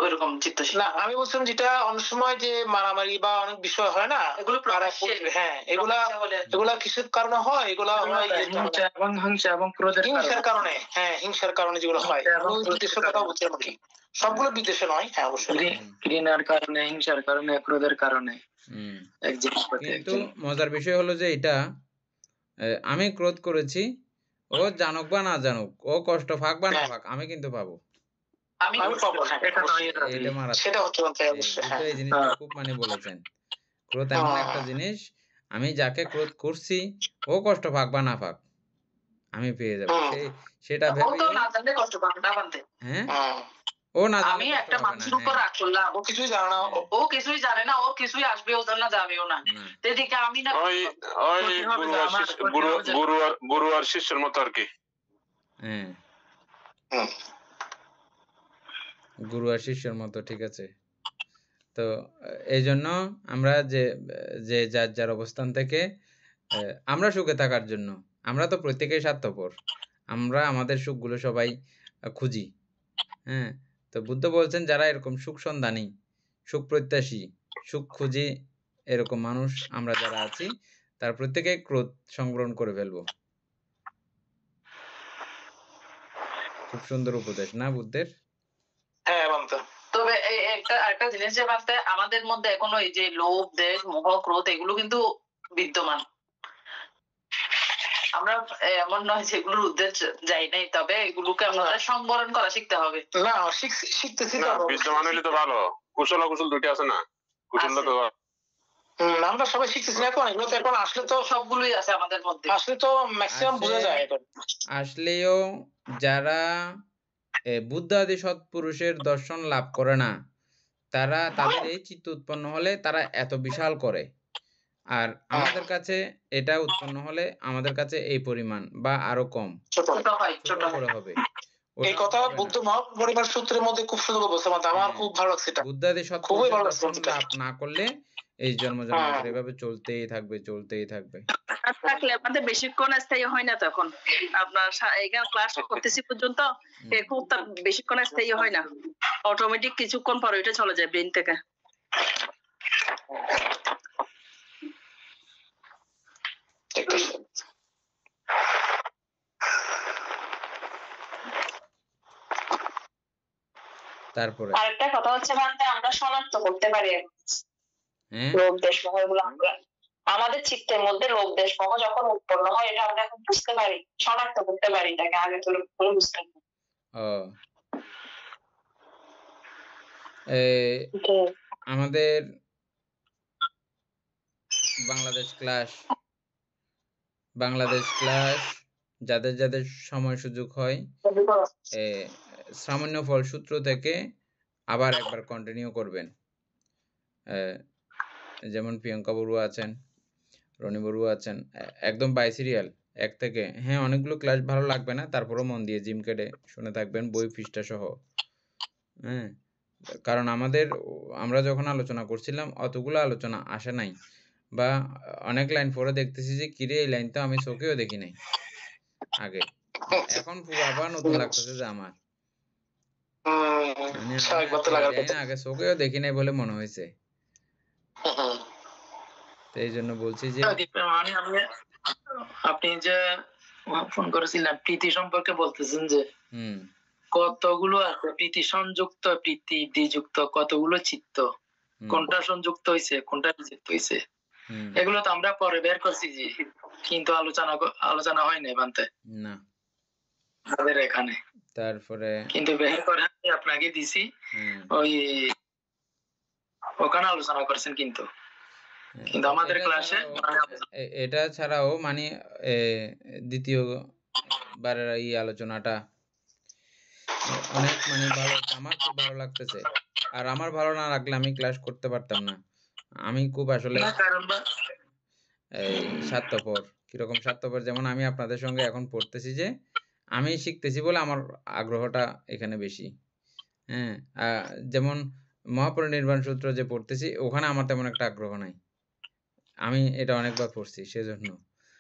ওইরকম চিত্তশীল না। আমি বলছিলাম যেটা অনেক সময় যে মারামারি বা অনেক বিষয় হয় না, এগুলো এগুলা কিসের কারণে হয়? এগুলা হয় হিংসার কারণে। হিংসার কারণে যেগুলো হয়, বিদ্বেষের কথা বলছি আর কি। সবগুলো বিদ্বেষে নয়। অবশ্যই ঘৃণার কারণে, হিংসার কারণে, ক্রোধের কারণে। কিন্তু মজার বিষয় হলো যে এটা আমি ক্রোধ করেছি, ও জানুক বা না জানুক, ও কষ্ট পাক বা না পাক, আমি কিন্তু পাবো। এই জিনিসটা খুব মানে বলেছেন, ক্রোধ এমন একটা জিনিস, আমি যাকে ক্রোধ করছি ও কষ্ট পাক বা না পাক, আমি পেয়ে যাবো। সেটা ভেবে ও না, আমি একটা মানুষের উপর রাগ করলাম, ও কিছুই জানে না, ও কিছুই জানে না, ওর কিছুই আসবেও না, যাবেও না, এদিকে আমি না গুরু আর শিষ্যের মতো আর কি। গুরু আর শিষ্যের মতো, ঠিক আছে। তো এই জন্য আমরা যে যার অবস্থান থেকে আমরা সুখে থাকার জন্য, আমরা তো প্রত্যেকেই স্বার্থপর, আমরা আমাদের সুখগুলো সবাই খুঁজি। তো বুদ্ধ বলছেন যারা এরকম সুখ সন্ধানী, সুখ প্রত্যাশী, সুখ খুঁজি, এরকম মানুষ আমরা যারা আছি, তার প্রত্যেকে ক্রোধ সংবরণ করে ফেলবো। খুব সুন্দর উপদেশ না বুদ্ধের? তবে একটা জিনিস যে আমাদের মধ্যে এখনো এই যে লোভ, দেশ, মোহ, ক্রোধ এগুলো কিন্তু বিদ্যমান। আমরা এমন নয় যে এগুলোর উদ্দেশ্য যাই নাই, তবে এগুলোকে আমাদের সংবরণ করা শিখতে হবে। না, শিখতেছি তো। বিদ্যমান হলে তো ভালো, কুশল অকুশল দুটো আছে না, কুশল তো আমরা সবাই শিখতেছি না এখন, এগুলো তো এখন আসলে তো সবগুলোই আছে আমাদের মধ্যে, আসলে তো ম্যাক্সিমাম বোঝা যায় এখন। আসলেও যারা বুদ্ধ আদি সৎপুরুষের দর্শন লাভ করে না, তারা তাদের এই চিত্ত উৎপন্ন হলে তারা এত বিশাল করে, আর আমাদের কাছে এটা উৎপন্ন হলে আমাদের কাছে এই পরিমাণ বা আরো কম ছোট হবে। এই কথা বুদ্ধ মহাপরিবার সূত্রের মধ্যে খুব সুন্দর বলছে, আমার খুব ভালো লাগছে এটা। বুদ্ধ আদি সৎপুরুষের দর্শন লাভ না করলে এই জন্ম জন্মান্তর এভাবে চলতেই থাকবে। থাকলে আমাদের বেশিক্ষণ স্থায়ী হয় না, তখন আপনার এখানে ক্লাস করতেছি পর্যন্ত খুব বেশিক্ষণ স্থায়ী হয় না, অটোমেটিক কিছুক্ষণ পর ওইটা চলে যায় ব্রেন থেকে। তারপরে আরেকটা কথা হচ্ছে আমরা শনাক্ত করতে পারি লোভ, দেশ, মোহ এগুলো আমরা আমাদের চিত্তের মধ্যে লোভ, দেশ, মোহ যখন উৎপন্ন হয়, এটা আমরা এখন বুঝতে পারি, শনাক্ত করতে পারি, এটাকে আগে তো বুঝতে পারি। আমাদের বাংলাদেশ ক্লাস যাদের সময় সুযোগ হয়, সামান্য ফল সূত্র থেকে আবার একবার কন্টিনিউ করবেন। যেমন প্রিয়াঙ্কা বড়ুয়া আছেন, রনি বড়ুয়া আছেন, একদম বাই সিরিয়াল 1 থেকে, হ্যাঁ অনেকগুলো ক্লাস ভালো লাগবে না, তারপরেও মন দিয়ে জিম কেটে শুনে থাকবেন বই পৃষ্ঠা সহ। হ্যাঁ, কারণ আমরা যখন আলোচনা করছিলাম অতগুলো আলোচনা আসে নাই, বা অনেক লাইন পরে দেখতেছি যে কিরে এই লাইন তো আমি চোখেও দেখি নাই আগে, এখন পুরো আবার নতুন লাগতেছে যে আমার, মানে এই লাইন আগে চোখেও দেখি নাই বলে মনে হয়েছে। তো এই জন্য বলছি যে আপনি যে ফোন করেছিলেন প্রীতি সম্পর্কে বলতেছেন যে কতগুলো আছে প্রীতি সংযুক্ত, প্রীতি দ্বিযুক্ত, কতগুলো চিত্ত, কোনটা সংযুক্ত হয়েছে কোনটা বিযুক্ত হয়েছে, এগুলো তো আমরা পরে বের করছি যে, কিন্তু আলোচনা হয় নাই বানতে না আমাদের এখানে। তারপরে কিন্তু বের করে আপনাকে দিছি, ওই ওখানে আলোচনা করছেন, কিন্তু আমাদের ক্লাসে এটা ছাড়াও মানে দ্বিতীয় বারের এই আলোচনাটা অনেক মানে ভালো, আমার খুব ভালো লাগতেছে। আর আমার ভালো না লাগলে আমি ক্লাস করতে পারতাম না। আমি খুব আসলে এই স্বার্থপর, কিরকম স্বার্থপর, যেমন আমি আপনাদের সঙ্গে এখন পড়তেছি যে আমি শিখতেছি বলে আমার আগ্রহটা এখানে বেশি। হ্যাঁ, যেমন মহাপরিনির্বাণ সূত্র যে পড়তেছি ওখানে আমার তেমন একটা আগ্রহ নাই, আমি এটা অনেকবার পড়ছি সেজন্য।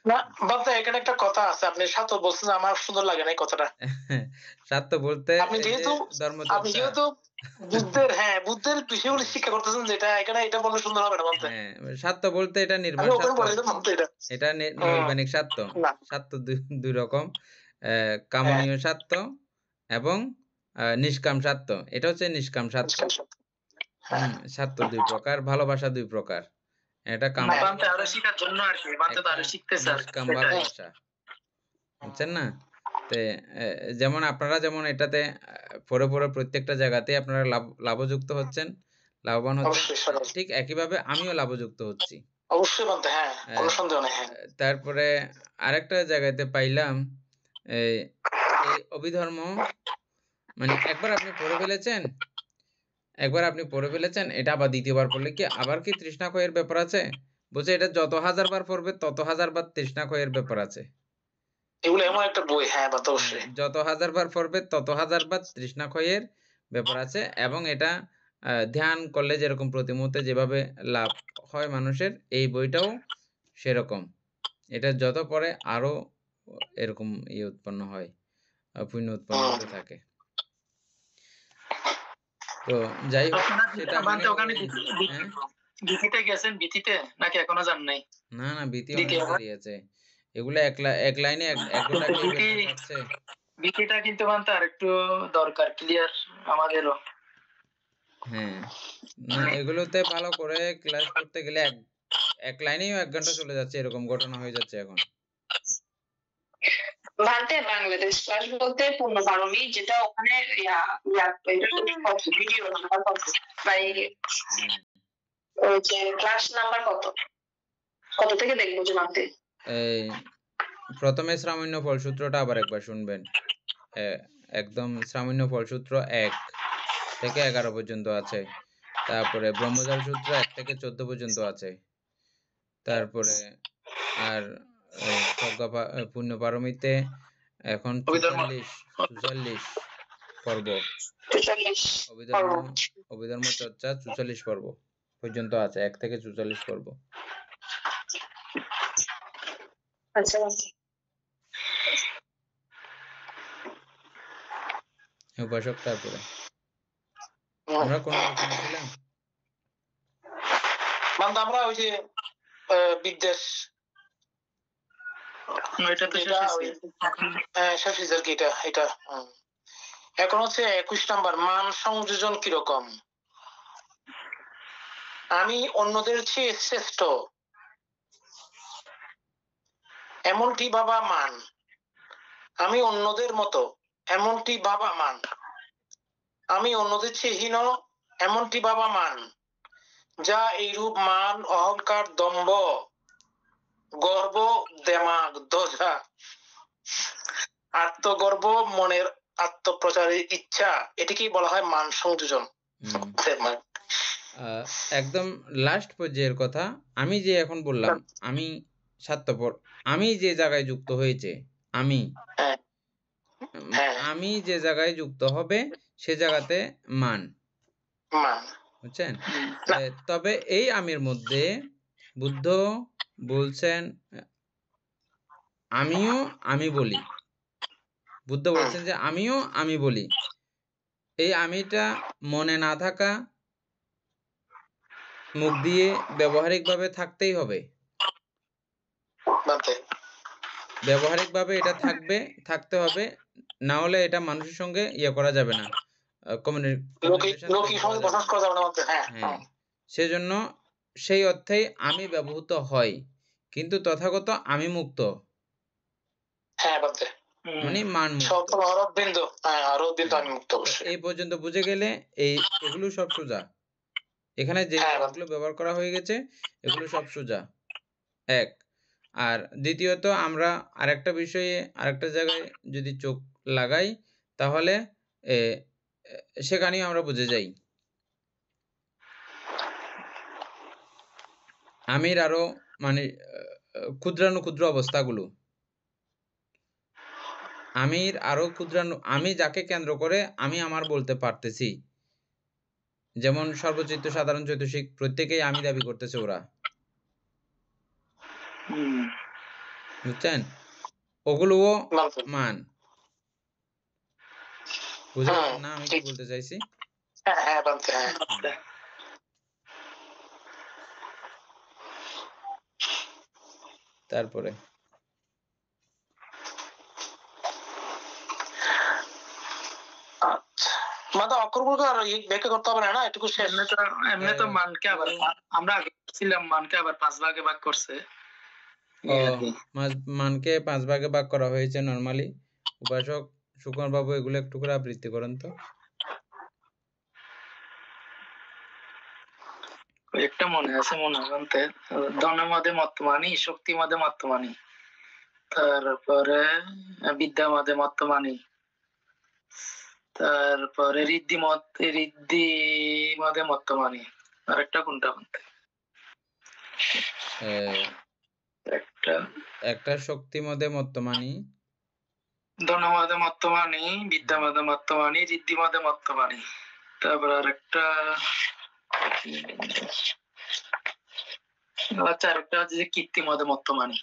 না বাবা, এখানে একটা কথা আছে, আপনি স্বার্থ বলছেন, আমার সুন্দর লাগে না এই কথাটা। স্বার্থ বলতে আপনি যেহেতু বুদ্ধের বিষয়গুলো শিক্ষা করতেছেন, যেটা এখানে এটা বললে সুন্দর হবে না বলতে। স্বার্থ বলতে এটা নির্বাণ স্বার্থ, এটা নৈর্বাণিক স্বার্থ। স্বার্থ দুই রকম, কামনীয় স্বার্থ এবং নিষ্কাম স্বার্থ। এটা হচ্ছে নিষ্কাম স্বার্থ। স্বার্থ দুই প্রকার, ভালোবাসা দুই প্রকার। এটা কাম নিষ্কাম ভালোবাসা, বুঝছেন না? যেমন আপনারা যেমন এটাতে পরে পরে প্রত্যেকটা জায়গাতে আপনারা লাভযুক্ত হচ্ছেন, লাভবান হচ্ছেন, ঠিক একইভাবে আমিও লাভযুক্ত হচ্ছি অবশ্যই। কোনো সন্দেহ নেই। তারপরে আরেকটা জায়গাতে পাইলাম এই অভিধর্ম, মানে একবার আপনি পড়ে ফেলেছেন, এটা আবার দ্বিতীয়বার পড়লে কি আবার কি তৃষ্ণা ক্ষয়ের ব্যাপার আছে? বলছে এটা যত 1000 বার পড়বে তত 1000 বার তৃষ্ণা ক্ষয়ের ব্যাপার আছে। এগুলো এমন একটা বই, হ্যাঁ অবশ্যই, যত 1000 বার পড়বে তত 1000 বার তৃষ্ণা ক্ষয়ের ব্যাপার আছে। এবং এটা ধ্যান করলে যেরকম প্রতি মুহূর্তে যেভাবে লাভ হয় মানুষের, এই বইটাও সেরকম। এটা যত পড়ে আরো এরকম উৎপন্ন হয়, পুণ্য উৎপন্ন হতে থাকে। তো যাই হোক, সেটা বিতিতে গেছেন, বিতিতে নাকি এখনো যান নাই? না বিতি অনেক দেরি আছে, এগুলো এক লাইনে এক ঘন্টা আছে। বিতিটা কিন্তু মানতে আরেকটু দরকার, ক্লিয়ার আমাদেরও। হ্যাঁ, না এগুলোতে ভালো করে ক্লাস করতে গেলে এক লাইনেই 1 ঘন্টা চলে যাচ্ছে, এরকম ঘটনা হয়ে যাচ্ছে এখন। বাংলাদেশ ক্লাস বলতে পূর্ণ পারমি, যেটা ওখানে ভিডিও নাম্বার কত, ওই যে ক্লাস নাম্বার কত থেকে দেখবো জানতে? এই প্রথমে শ্রামণ্য ফলসূত্রটা আবার একবার শুনবেন, একদম শ্রামণ্য ফলসূত্র 1 থেকে 11 পর্যন্ত আছে। তারপরে ব্রহ্মজাল সূত্র 1 থেকে 14 পর্যন্ত আছে। তারপরে আর পুণ্য পারমিতে এখন 44 পর্ব, অভিধর্ম চর্চা 44 পর্ব পর্যন্ত আছে, 1 থেকে 44 পর্ব। আচ্ছা, উপাসক। তারপরে আমরা কোন আলোচনা ছিলাম? আমরা ওই যে বিদ্বেষ, এখন হচ্ছে 21 নাম্বার, মান সংযোজন কিরকম? আমি অন্যদের চেয়ে শ্রেষ্ঠ এমনটি বাবা মান, আমি অন্যদের মতো এমনটি বাবা মান, আমি অন্যদের চেয়ে হীন এমনটি বাবা মান, যা এইরূপ মান অহংকার দম্ভ গর্ব দেমাগ দোজা আত্মগর্ব মনের আত্মপ্রচারের ইচ্ছা, এটাকেই বলা হয় মান সংযোজন। একদম লাস্ট পর্যায়ের কথা আমি যে এখন বললাম, আমি স্বার্থপর আমি যে জায়গায় যুক্ত হয়েছে আমি হ্যাঁ হ্যাঁ আমি যে জায়গায় যুক্ত হবে সে জায়গাতে মান মান বুঝছেন না তবে এই আমির মধ্যে বুদ্ধ বলছেন আমিও আমি বলি বুদ্ধ বলছেন যে আমিও আমি বলি এই আমিটা মনে না থাকা মুখ দিয়ে ব্যবহারিকভাবে থাকতেই হবে বানতে ব্যবহারিকভাবে এটা থাকতে হবে না হলে এটা মানুষের সঙ্গে ইয়ে করা যাবে না কমিউনিকেশন লৌকিক সমাজে বসবাস করা যাবে না বানতে হ্যাঁ হ্যাঁ সেজন্য সেই অর্থেই আমি ব্যবহৃত হয় কিন্তু তথাগত আমি মুক্ত হ্যাঁ বানতে মানে মান সব মুক্ত অরবিন্দ হ্যাঁ অরবিন্দ আমি মুক্ত অবশ্যই এই পর্যন্ত বুঝে গেলে এগুলো সব সোজা এখানে যে হ্যাঁ শব্দগুলো ব্যবহার করা হয়ে গেছে এগুলো সব সোজা এক আর দ্বিতীয়ত আমরা আরেকটা বিষয়ে আরেকটা জায়গায় যদি চোখ লাগাই তাহলে সেখানেও আমরা বুঝে যাই আমির আরো মানে ক্ষুদ্রাণু ক্ষুদ্র অবস্থাগুলো আমির আরো ক্ষুদ্রাণু আমি যাকে কেন্দ্র করে আমি আমার বলতে পারতেছি যেমন সর্বচিত্ত সাধারণ চৈতসিক প্রত্যেকেই আমি দাবি করতেছে ওরা বুঝছেন ওগুলোও মান বুঝতে পারছেন না আমি কি বলতে চাইছি হ্যাঁ হ্যাঁ বানতে হ্যাঁ তারপরে মাথা অক্ষরগুলোকে আর ব্যাখ্যা করতে হবে না এটুকু শেষ এমনি তো মানকে আবার আমরা আগে ছিলাম মানকে আবার 5 ভাগে ভাগ করছে মানকে 5 ভাগে ভাগ করা হয়েছে নরমালি উপাসক সুকুমার বাবু এগুলো একটু করে আবৃত্তি করেন তো একটা মনে আছে মনে বলতে ধনের মধ্যে মত্তমানি শক্তি মধ্যে মত্তমানি তারপরে বিদ্যা মধ্যে মত্তমানি তারপরে ঋদ্ধি মধ্যে মত্তমানি আর একটা কোনটা বলতে একটা শক্তি মধ্যে মত্তমানি ধন মধ্যে মত্তমানি বিদ্যা মধ্যে মত্তমানি ঋদ্ধি মধ্যে মত্তমানি তারপর আর একটা আচ্ছা আরেকটা হচ্ছে যে কীর্তি মধ্যে মত্তমানি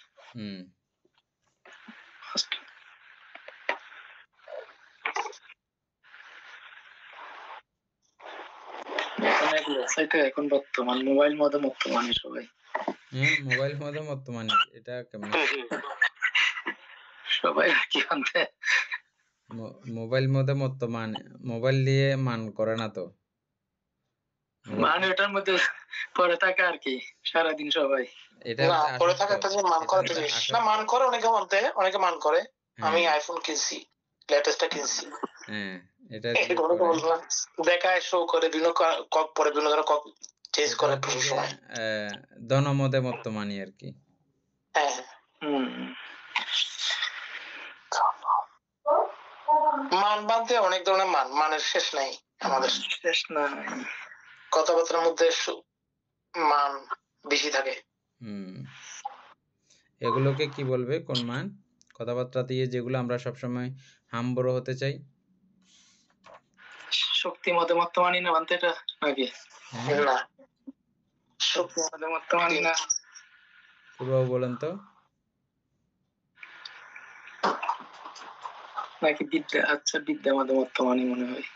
এখন বর্তমান মোবাইল মধ্যে মত্তমানি সবাই মোবাইল মধ্যে মত্তমানি এটা কেমন সবাই কি বলতে মোবাইল মধ্যে মত্তমানি মোবাইল দিয়ে মান করে না তো মানে ওটার মধ্যে পড়ে থাকে আর কি সারাদিন সবাই এটা পড়ে থাকে একটা যে মান করে না মান করে অনেকে মান করে আমি আইফোন কিনছি লেটেস্টটা কিনছি হ্যাঁ এটা দেখায় শো করে বিভিন্ন কক পরে বিভিন্ন ধরনের কক চেঞ্জ করে সময় ধন মধ্যে মত্তমানি আর কি হ্যাঁ মান বাদে অনেক ধরনের মানের শেষ নাই আমাদের শেষ নাই কথাবার্তার মধ্যে মান বেশি থাকে এগুলোকে কি বলবে কোন মান কথাবার্তা দিয়ে যেগুলো আমরা সব সময় হামবড় হতে চাই শক্তি মধ্যে মত্তমানি না বলতে এটা নাকি না শক্তি মধ্যে মত্তমানি না কিভাবে বলেন তো নাকি বিদ্যা আচ্ছা বিদ্যা মধ্যে মত্তমানি মনে হয়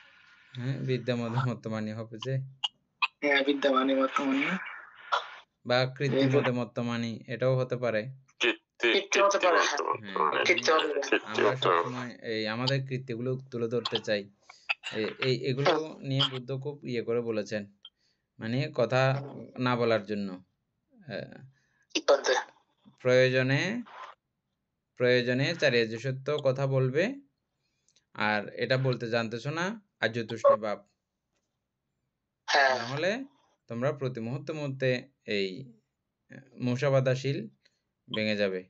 হ্যাঁ বিদ্যা মধ্যে মত্তমানি হবে যে হ্যাঁ বিদ্যা মানে মত্তমানি বা কৃত্তি মধ্যে মত্তমানি এটাও হতে পারে আমরা সবসময় এই আমাদের কৃত্যগুলো তুলে ধরতে চাই এগুলো নিয়ে বুদ্ধ খুব ইয়ে করে বলেছেন মানে কথা না বলার জন্য প্রয়োজনে চারিয়ার্য সত্য কথা বলবে আর এটা বলতে জানতেছো না আর্য তৃষ্ণা ভাব নাহলে তোমরা প্রতি মুহূর্তের মধ্যে এই মূষাবাদাশীল ভেঙে যাবে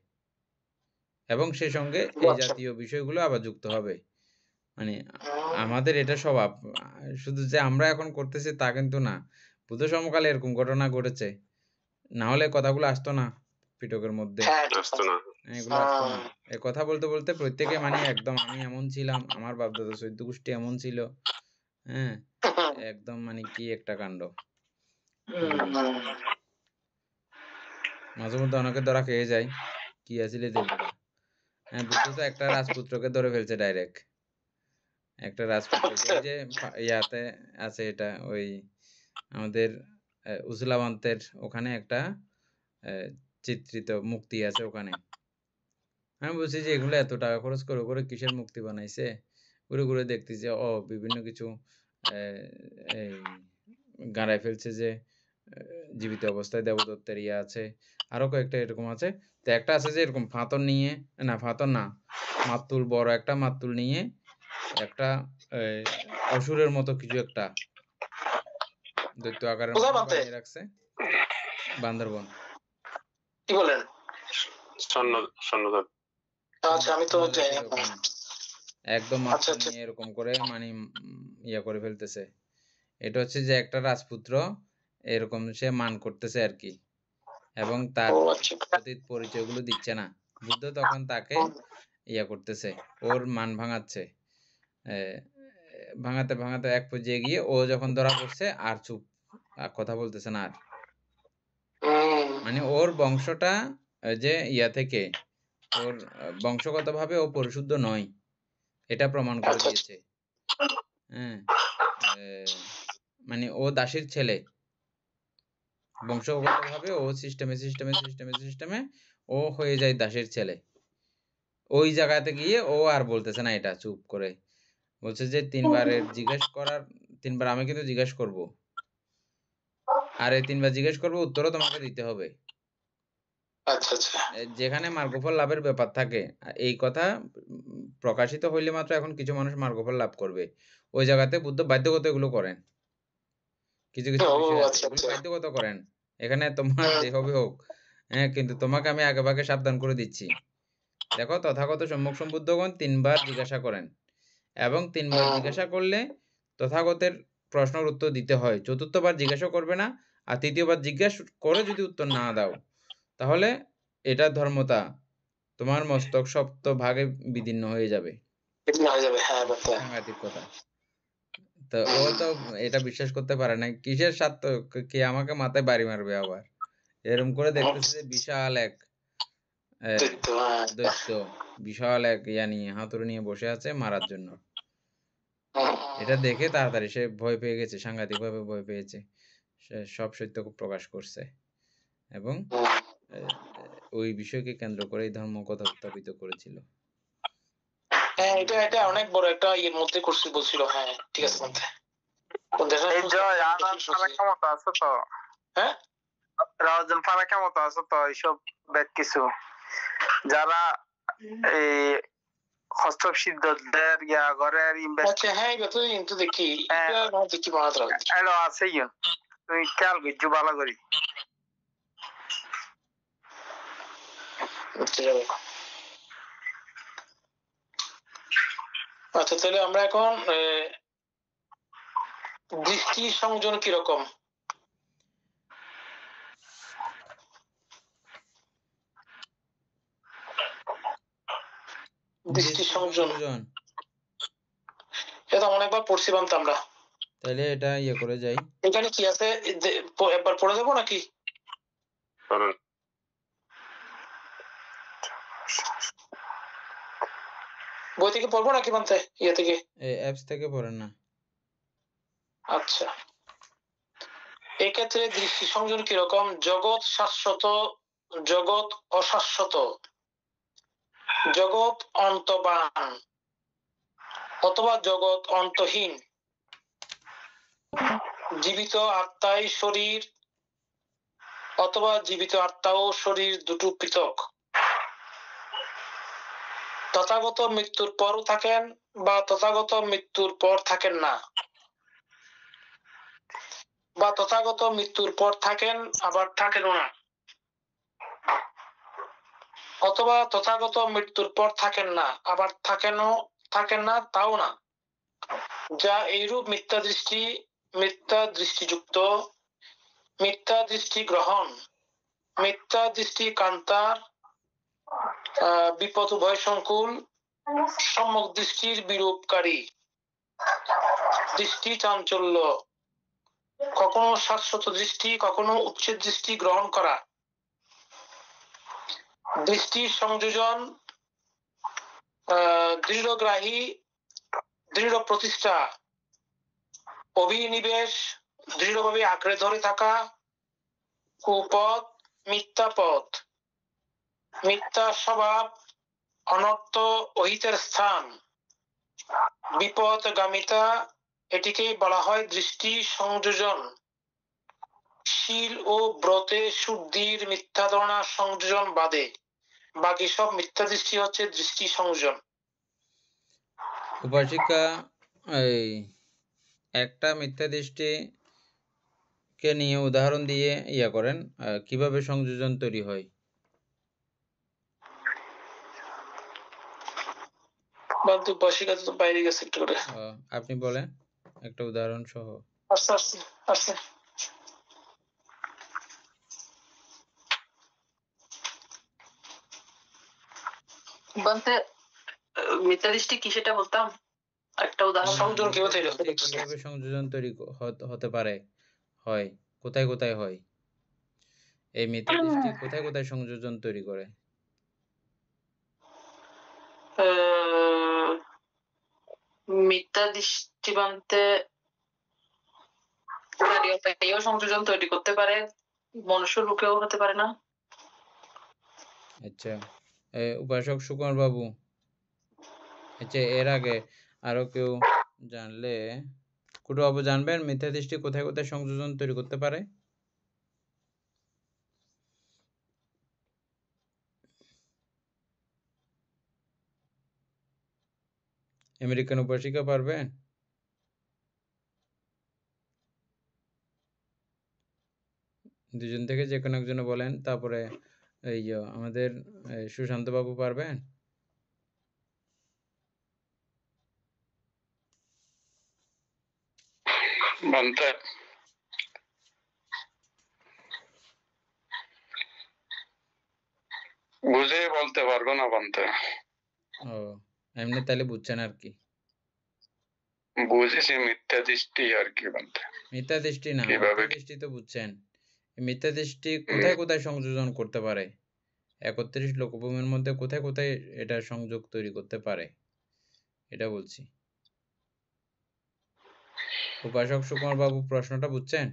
এবং সেই সঙ্গে এই জাতীয় বিষয়গুলো আবার যুক্ত হবে মানে আমাদের এটা স্বভাব শুধু যে আমরা এখন করতেছি তা কিন্তু না বুদ্ধ সমকালে এরকম ঘটনা ঘটেছে না হলে কথাগুলো আসতো না পিটকের মধ্যে হ্যাঁ আসতো না। এগুলো আসতো না। এ কথা বলতে বলতে প্রত্যেকে মানে একদম আমি এমন ছিলাম, আমার বাপ দাদা চৈদ্দ গোষ্ঠী এমন ছিল, হ্যাঁ একদম মানে কি একটা কাণ্ড। মাঝে মধ্যে অনেকে ধরা খেয়ে যায়, কি আসলে দেখবে। হ্যাঁ বুদ্ধ তো একটা রাজপুত্রকে ধরে ফেলছে ডাইরেক্ট, একটা রাজপুত্রকে ওই যে ইয়াতে আছে এটা ওই আমাদের উজলাবান্তের ওখানে একটা চিত্রিত মুক্তি আছে ওখানে। আমি বলছি যে এগুলো এত টাকা খরচ করে করে কিসের মুক্তি বানাইছে, ঘুরে ঘুরে দেখতেছি ও বিভিন্ন কিছু এই গাড়ায় ফেলছে যে জীবিত অবস্থায় দেবদত্তের ইয়ে আছে, আরো কয়েকটা এরকম আছে। তো একটা আছে যে এরকম ফাতর নিয়ে, না ফাতর না, মাতুল, বড় একটা মাতুল নিয়ে একটা অসুরের মতো কিছু একটা দৈত্য আকারের মতো বানিয়ে রাখছে বান্দরবন। কি বলেন? স্বর্ণদত্ত। আচ্ছা আমি তো জানি একদম মাথা নিয়ে এরকম করে মানে ইয়া করে ফেলতেছে। এটা হচ্ছে যে একটা রাজপুত্র এরকম সে মান করতেছে আর কি, এবং তার অতীত পরিচয়গুলো দিচ্ছে না। বুদ্ধ তখন তাকে ইয়া করতেছে, ওর মান ভাঙাচ্ছে, ভাঙাতে ভাঙাতে এক পর্যায়ে গিয়ে ও যখন ধরা পড়ছে আর চুপ, কথা বলতেছে না আর। মানে ওর বংশটা যে ইয়া থেকে, ওর বংশগতভাবে ও পরিশুদ্ধ নয়, এটা প্রমাণ করে দিয়েছে। হ্যাঁ মানে ও দাসীর ছেলে, বংশগতভাবে ও সিস্টেমে ও হয়ে যায় দাসের ছেলে। ওই জায়গাতে গিয়ে ও আর বলতেছে না, এটা চুপ করে বলছে যে তিনবারের জিজ্ঞেস করার, তিনবার আমি কিন্তু জিজ্ঞেস করব, আর এই তিনবার জিজ্ঞেস করবো উত্তরও তোমাকে দিতে হবে। যেখানে মার্গফল লাভের ব্যাপার থাকে, এই কথা প্রকাশিত হইলে মাত্র এখন কিছু মানুষ মার্গফল লাভ করবে, ওই জায়গাতে বুদ্ধ বাধ্যগত এগুলো করেন, কিছু কিছু বিষয় আছে এগুলো বাধ্যগত করেন। এখানে তোমার যে হবে হোক, হ্যাঁ কিন্তু তোমাকে আমি আগে ভাগে সাবধান করে দিচ্ছি। দেখো তথাগত সম্মুখ সম্বুদ্ধগণ তিনবার জিজ্ঞাসা করেন, এবং তিনবার জিজ্ঞাসা করলে তথাগতের প্রশ্নের উত্তর দিতে হয়, চতুর্থবার জিজ্ঞাসা করবে না। আর তৃতীয়বার জিজ্ঞাসা করে যদি উত্তর না দাও তাহলে এটা ধর্মতা, তোমার মস্তক সপ্ত ভাগে বিদীর্ণ হয়ে যাবে। সাংঘাতিক কথা। তো ও তো এটা বিশ্বাস করতে পারে না, কিসের স্বার্থ, কে আমাকে মাথায় বাড়ি মারবে আবার, এরকম করে দেখতেছে যে বিশাল এক দৈত্য, বিশাল এক ইয়া নিয়ে হাতুড়ি নিয়ে বসে আছে মারার জন্য। এটা দেখে তাড়াতাড়ি সে ভয় পেয়ে গেছে, সাংঘাতিক ভাবে ভয় পেয়েছে, সে সব সত্য প্রকাশ করছে, এবং ওই বিষয়কে কেন্দ্র করে ধর্ম কথা উত্থাপিত করেছিল। হ্যাঁ এটা অনেক বড় একটা ইয়ের মধ্যে করছিল বলছিল। হ্যাঁ ঠিক আছে বলতে এই জয় আনার ফালা ক্ষমতা আছে তো, হ্যাঁ রাজন ফালা ক্ষমতা আছে তো, এইসব ব্যাক কিছু যারা এই হস্তক সিদ্ধদের ইয়া ঘরের ইনভেস্ট। আচ্ছা হ্যাঁ এটা তো কিন্তু দেখি এটা দেখি বানাতে হবে। হ্যালো আছে ইয়া তুই খেয়াল করছো ভালো করি। আচ্ছা তাহলে আমরা এখন দৃষ্টি সংযোজন কিরকম? দৃষ্টি সংযোজন এটা অনেকবার পড়ছিলাম তো আমরা, তাহলে এটা ইয়ে করে যাই। এখানে কি আছে একবার পড়ে দেবো নাকি? বই থেকে পড়বো নাকি মানতে ইয়ে থেকে? অ্যাপস থেকে পড়েন না। আচ্ছা এক্ষেত্রে দৃষ্টি সংযোজন কিরকম? জগৎ শাশ্বত, জগৎ অশাশ্বত, জগৎ অন্তবান অথবা জগৎ অন্তহীন, জীবিত আত্মাই শরীর অথবা জীবিত আত্মা ও শরীর দুটো পৃথক, তথাগত মৃত্যুর পরও থাকেন বা তথাগত মৃত্যুর পর থাকেন না, বা তথাগত মৃত্যুর পর থাকেন আবার থাকেনও না, অথবা তথাগত মৃত্যুর পর থাকেন না আবার থাকেন না তাও না, যা এইরূপ মিথ্যা দৃষ্টিযুক্ত, মিথ্যা দৃষ্টি গ্রহণ মিথ্যা দৃষ্টি কান্তার, বিপদ উভয় সংকুল, সম্যক দৃষ্টির বিরূপকারী, দৃষ্টি চাঞ্চল্য, কখনো শাশ্বত দৃষ্টি, কখনো উচ্ছেদ দৃষ্টি গ্রহণ করা, দৃষ্টির সংযোজন, দৃঢ়গ্রাহী, দৃঢ় প্রতিষ্ঠা, অভিনিবেশ, দৃঢ়ভাবে আঁকড়ে ধরে থাকা, কুপথ, মিথ্যা পথ, মিথ্যা স্বভাব, অনর্থ অহিতের স্থান, বিপদগামিতা, এটিকেই বলা হয় দৃষ্টি সংযোজন। শীল ও ব্রতে শুদ্ধির মিথ্যা ধারণা সংযোজন বাদে বাকি সব মিথ্যা দৃষ্টি হচ্ছে দৃষ্টি সংযোজন। উপাসিকা এই একটা মিথ্যা দৃষ্টি কে নিয়ে উদাহরণ দিয়ে ইয়া করেন, কিভাবে সংযোজন তৈরি হয়। উপাসিকা তো বাইরে গেছে একটু করে, আপনি বলেন একটা উদাহরণ সহ। আস্তে আস্তে আস্তে। বলতে মিথ্যা দৃষ্টি কি সেটা বলতাম, একটা উদাহরণ। সংযোজন কিভাবে সংযোজন তৈরি হতে পারে, হয় কোথায় কোথায় হয়, এই মিথ্যা দৃষ্টি কোথায় কোথায় সংযোজন তৈরি করে। মিথ্যা দৃষ্টি বানতে সংযোজন তৈরি করতে পারে, মনুষ্য লোকেও হতে পারে না। আচ্ছা, উপাসক সুকুমার বাবু, আচ্ছা এর আগে আরো কেউ জানলে, কুটু বাবু জানবেন মিথ্যা দৃষ্টি কোথায় কোথায় সংযোজন তৈরি করতে পারে? আমেরিকান উপাসিকা পারবেন? দুজন থেকে যে কোনো একজন বলেন, তারপরে এই যে আমাদের সুশান্ত বাবু পারবেন? বলতে বুঝে বলতে পারবো না বলতে। ও এমনি তাহলে বুঝছেন আর কি, বুঝেছি মিথ্যা দৃষ্টি আর কি বলতে। মিথ্যা দৃষ্টি না, মিথ্যা দৃষ্টি তো বুঝছেন, মিথ্যা দৃষ্টি কোথায় কোথায় সংযোজন করতে পারে, 31 লোকভূমির মধ্যে কোথায় কোথায় এটা সংযোগ তৈরি করতে পারে, এটা বলছি। উপাসক সুকুমার বাবু প্রশ্নটা বুঝছেন?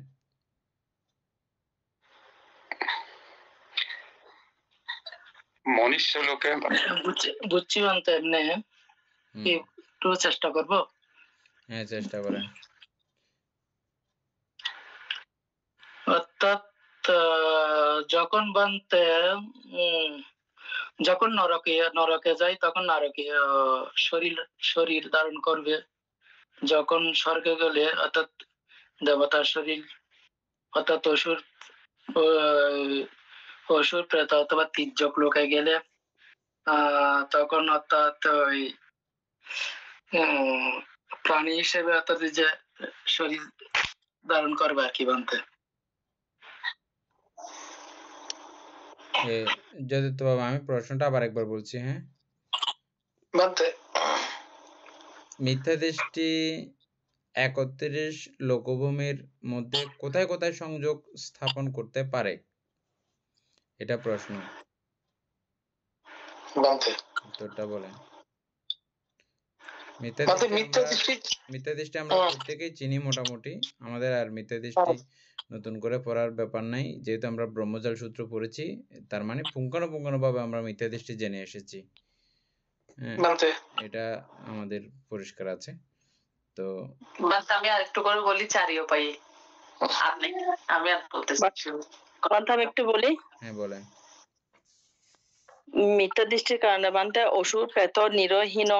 মনুষ্য লোকে বুঝছি বলতে এমনি একটু চেষ্টা করবো। হ্যাঁ চেষ্টা করেন। অর্থাৎ যখন বানতে যখন নরকে যাই তখন নারকীয় শরীর ধারণ করবে, যখন স্বর্গে গেলে অর্থাৎ দেবতার শরীর, অর্থাৎ অসুর প্রেত অথবা তির্যক লোকে গেলে তখন অর্থাৎ ওই প্রাণী হিসেবে অর্থাৎ যে শরীর ধারণ করবে আর কি বানতে। যদিত বাবা আমি প্রশ্নটা আবার একবার বলছি, হ্যাঁ। মিথ্যা দৃষ্টি 31 লোকভূমির মধ্যে কোথায় কোথায় সংযোগ স্থাপন করতে পারে, এটা প্রশ্ন। উত্তরটা বলেন। মিথ্যা দৃষ্টি আমরা প্রত্যেকেই চিনি মোটামুটি, আমাদের আর মিথ্যা দৃষ্টি নতুন করে পড়ার ব্যাপার নাই, যেহেতু আমরা ব্রহ্মজাল সূত্র পড়েছি, তার মানে পুঙ্খানুপুঙ্খানুভাবে আমরা মিথ্যা দৃষ্টি জেনে এসেছি, এটা আমাদের পরিষ্কার আছে। তো আমি আরেকটু করে বলি চারি উপায়ে, আমি আর বলতেছি একটু বলি। হ্যাঁ বলেন। মিথ্যা দৃষ্টির কারণে বানতে অসুর প্রেত নিরহীন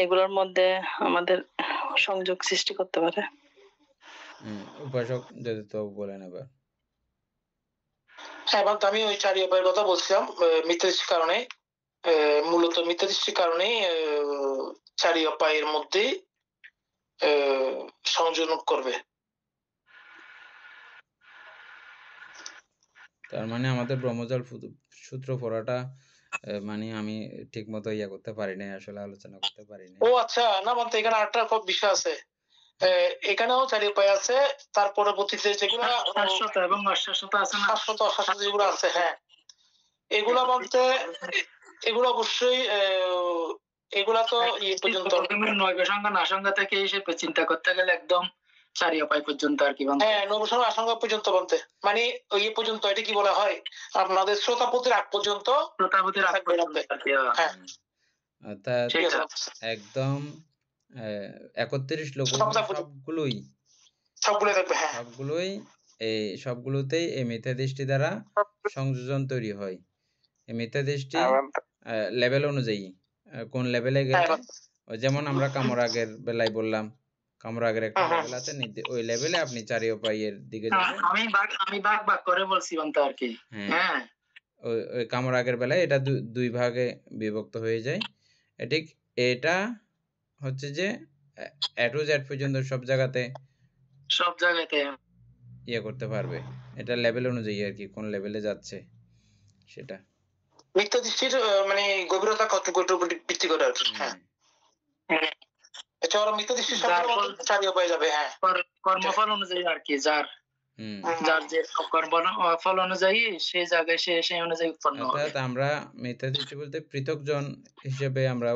এগুলোর মধ্যে আমাদের সংযোগ সৃষ্টি করতে পারে। উপাসক যদি তো বলেন এবার। হ্যাঁ আমি ওই চারি উপায়ের কথা বলছিলাম, মিথ্যা দৃষ্টির কারণে, মূলত মিথ্যা দৃষ্টির কারণে চারি উপায়ের মধ্যে সংযোজন করবে। তার মানে আমাদের ব্রহ্মজাল সূত্র পড়াটা মানে আমি ঠিক মতো ইয়া করতে পারি নাই, আসলে আলোচনা করতে পারি নাই। ও আচ্ছা, না বলতে এখানে আরেকটা খুব বিষয় আছে, এখানেও 4 উপায় আছে, তার পরবর্তীতে যেগুলো শাশ্বত এবং অশাশ্বত আছে না, শাশ্বত অশাশ্বত যেগুলো আছে, হ্যাঁ এগুলা বলতে এগুলো অবশ্যই এগুলা তো পর্যন্ত নৈব সংজ্ঞা না সংজ্ঞা থেকে হিসেবে চিন্তা করতে গেলে একদম 4 উপায় পর্যন্ত আর কি। হ্যাঁ নৈব সংজ্ঞা আশঙ্কা পর্যন্ত বলতে মানে ওই পর্যন্ত, এটা কি বলা হয় আপনাদের শ্রোতাপতির আগ পর্যন্ত, শ্রোতাপতির আগ পর্যন্ত। হ্যাঁ অর্থাৎ একদম 31 লোক সবগুলোই থাকবে, হ্যাঁ সবগুলোতেই এই মিথ্যা দৃষ্টি দ্বারা সংযোজন তৈরি হয়। এই মিথ্যা দৃষ্টি লেভেল অনুযায়ী কোন লেভেলে গেলে, যেমন আমরা কামরাগের বেলায় বললাম, কামরাগের একটা লেভেল আছে, ওই লেভেলে আপনি 4 উপায়ের দিকে যাবেন। আমি ভাগ করে বলছি বলতে আর কি। হ্যাঁ ওই কামরাগের বেলায় এটা দুই ভাগে বিভক্ত হয়ে যায়। ঠিক এটা হচ্ছে যে A to Z পর্যন্ত সব জায়গাতে ইয়ে করতে পারবে, এটা লেভেল অনুযায়ী আর কি, কোন লেভেলে যাচ্ছে সেটা। মিথ্যা দৃষ্টির মানে গভীরতা কতটুকু ভিত্তি করে আর কি। হ্যাঁ এছাড়া মিথ্যা দৃষ্টির সম্পূর্ণ 4 উপায় যাবে। হ্যাঁ কর্মফল অনুযায়ী আর কি, যার যে কর্মফল অনুযায়ী সেই জায়গায় সেই অনুযায়ী উৎপন্ন হবে। অর্থাৎ আমরা মিথ্যা দৃষ্টি বলতে পৃথকজন হিসেবে আমরা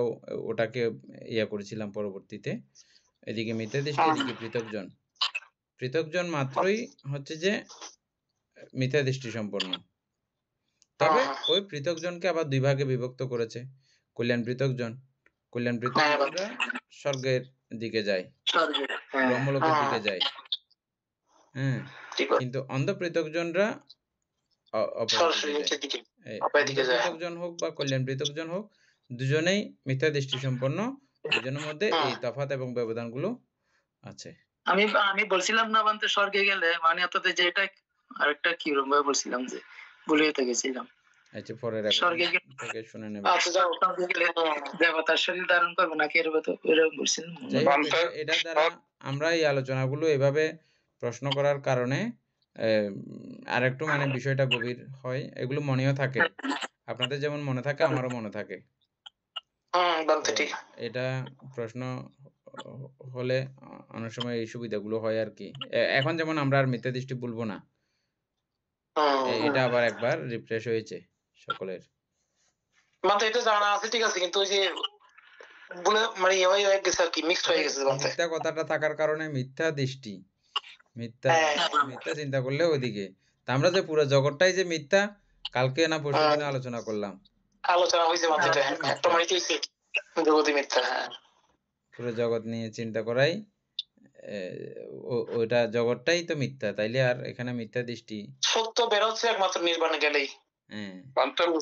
ওটাকে ইয়া করেছিলাম পরবর্তীতে। এদিকে মিথ্যা দৃষ্টি, এদিকে পৃথকজন মাত্রই হচ্ছে যে মিথ্যা দৃষ্টি সম্পন্ন। তবে ওই পৃথকজনকে আবার 2 ভাগে বিভক্ত করেছে। কল্যাণ পৃথকজনরা স্বর্গের দিকে যায়, ব্রহ্মলোকের দিকে যায়। হ্যাঁ কিন্তু অন্ধ পৃথকজনরা পৃথকজন হোক বা কল্যাণ পৃথকজন হোক, দুজনেই মিথ্যা দৃষ্টি সম্পন্ন। দুজনের মধ্যে এই তফাৎ এবং ব্যবধানগুলো আছে। আমি বলছিলাম না বান্তে স্বর্গে গেলে মানে অততে যে এটা আরেকটা কি রকম ভাবে বলছিলাম যে ভুলে গেছিলাম। আচ্ছা পরের স্বর্গে থেকে শুনে নেব। দেবতার শরীর ধারণ করবে নাকি এরকম বলছিলাম। এটা দ্বারা আমরা এই আলোচনাগুলো এভাবে প্রশ্ন করার কারণে আরেকটু মানে বিষয়টা গভীর হয়, এগুলো মনেও থাকে, আপনাদের যেমন মনে থাকে আমারও মনে থাকে। এটা প্রশ্ন হলে অনেক সময় এই সুবিধাগুলো হয় আর কি। এখন যেমন আমরা আর মিথ্যা দৃষ্টি বলবো না, এটা আবার একবার রিফ্রেশ হয়েছে সকলের। মানে এটা জানা আছে ঠিক আছে, কিন্তু ওই যে বলে মানে হয়ে গেছে আর কি, মিক্স হয়ে গেছে। মিথ্যা কথাটা থাকার কারণে মিথ্যা দৃষ্টি, মিথ্যা চিন্তা করলে ওইদিকে। তা আমরা যে পুরো জগৎটাই যে মিথ্যা, কালকে না পরশু দিন আলোচনা করলাম, আলোচনা হয়েছে একটা মানে কি জগৎই মিথ্যা। হ্যাঁ পুরো জগৎ নিয়ে চিন্তা করাই ওইটা জগৎটাই তো মিথ্যা, তাইলে আর এখানে মিথ্যা দৃষ্টি সত্য বের হচ্ছে একমাত্র নির্বাণে গেলেই।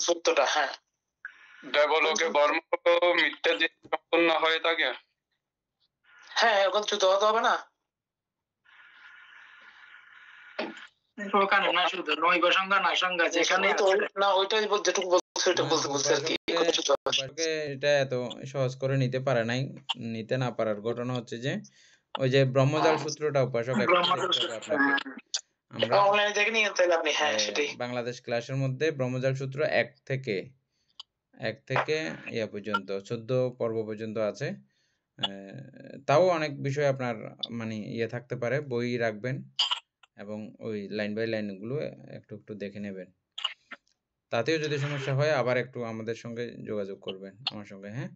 সত্যটা হ্যাঁ দেবলোকে বর্ম মিথ্যা দৃষ্টি সম্পন্ন হয়ে থাকে। হ্যাঁ এখন চুত হতে হবে না। ওখানে না শুধু নৈব সংজ্ঞা না সংজ্ঞা যেখানে না ওইটাই যেটুকু বলছে ওইটা বলতে আর কি। এটা এত সহজ করে নিতে পারে নাই, নিতে না পারার ঘটনা হচ্ছে যে ওই যে ব্রহ্মজাল সূত্রটা উপাসক আপনাকে, আমরা অনলাইনে দেখে নিয়ে তাহলে আপনি। হ্যাঁ সেটাই বাংলাদেশ ক্লাসের মধ্যে ব্রহ্মজাল সূত্র 1 থেকে ইয়া পর্যন্ত 14 পর্ব পর্যন্ত আছে। তাও অনেক বিষয় আপনার মানে ইয়ে থাকতে পারে, বই রাখবেন এবং ওই লাইন বাই লাইন গুলো একটু একটু দেখে নেবেন। তাতেও যদি সমস্যা হয় আবার একটু আমাদের সঙ্গে যোগাযোগ করবেন, আমার সঙ্গে। হ্যাঁ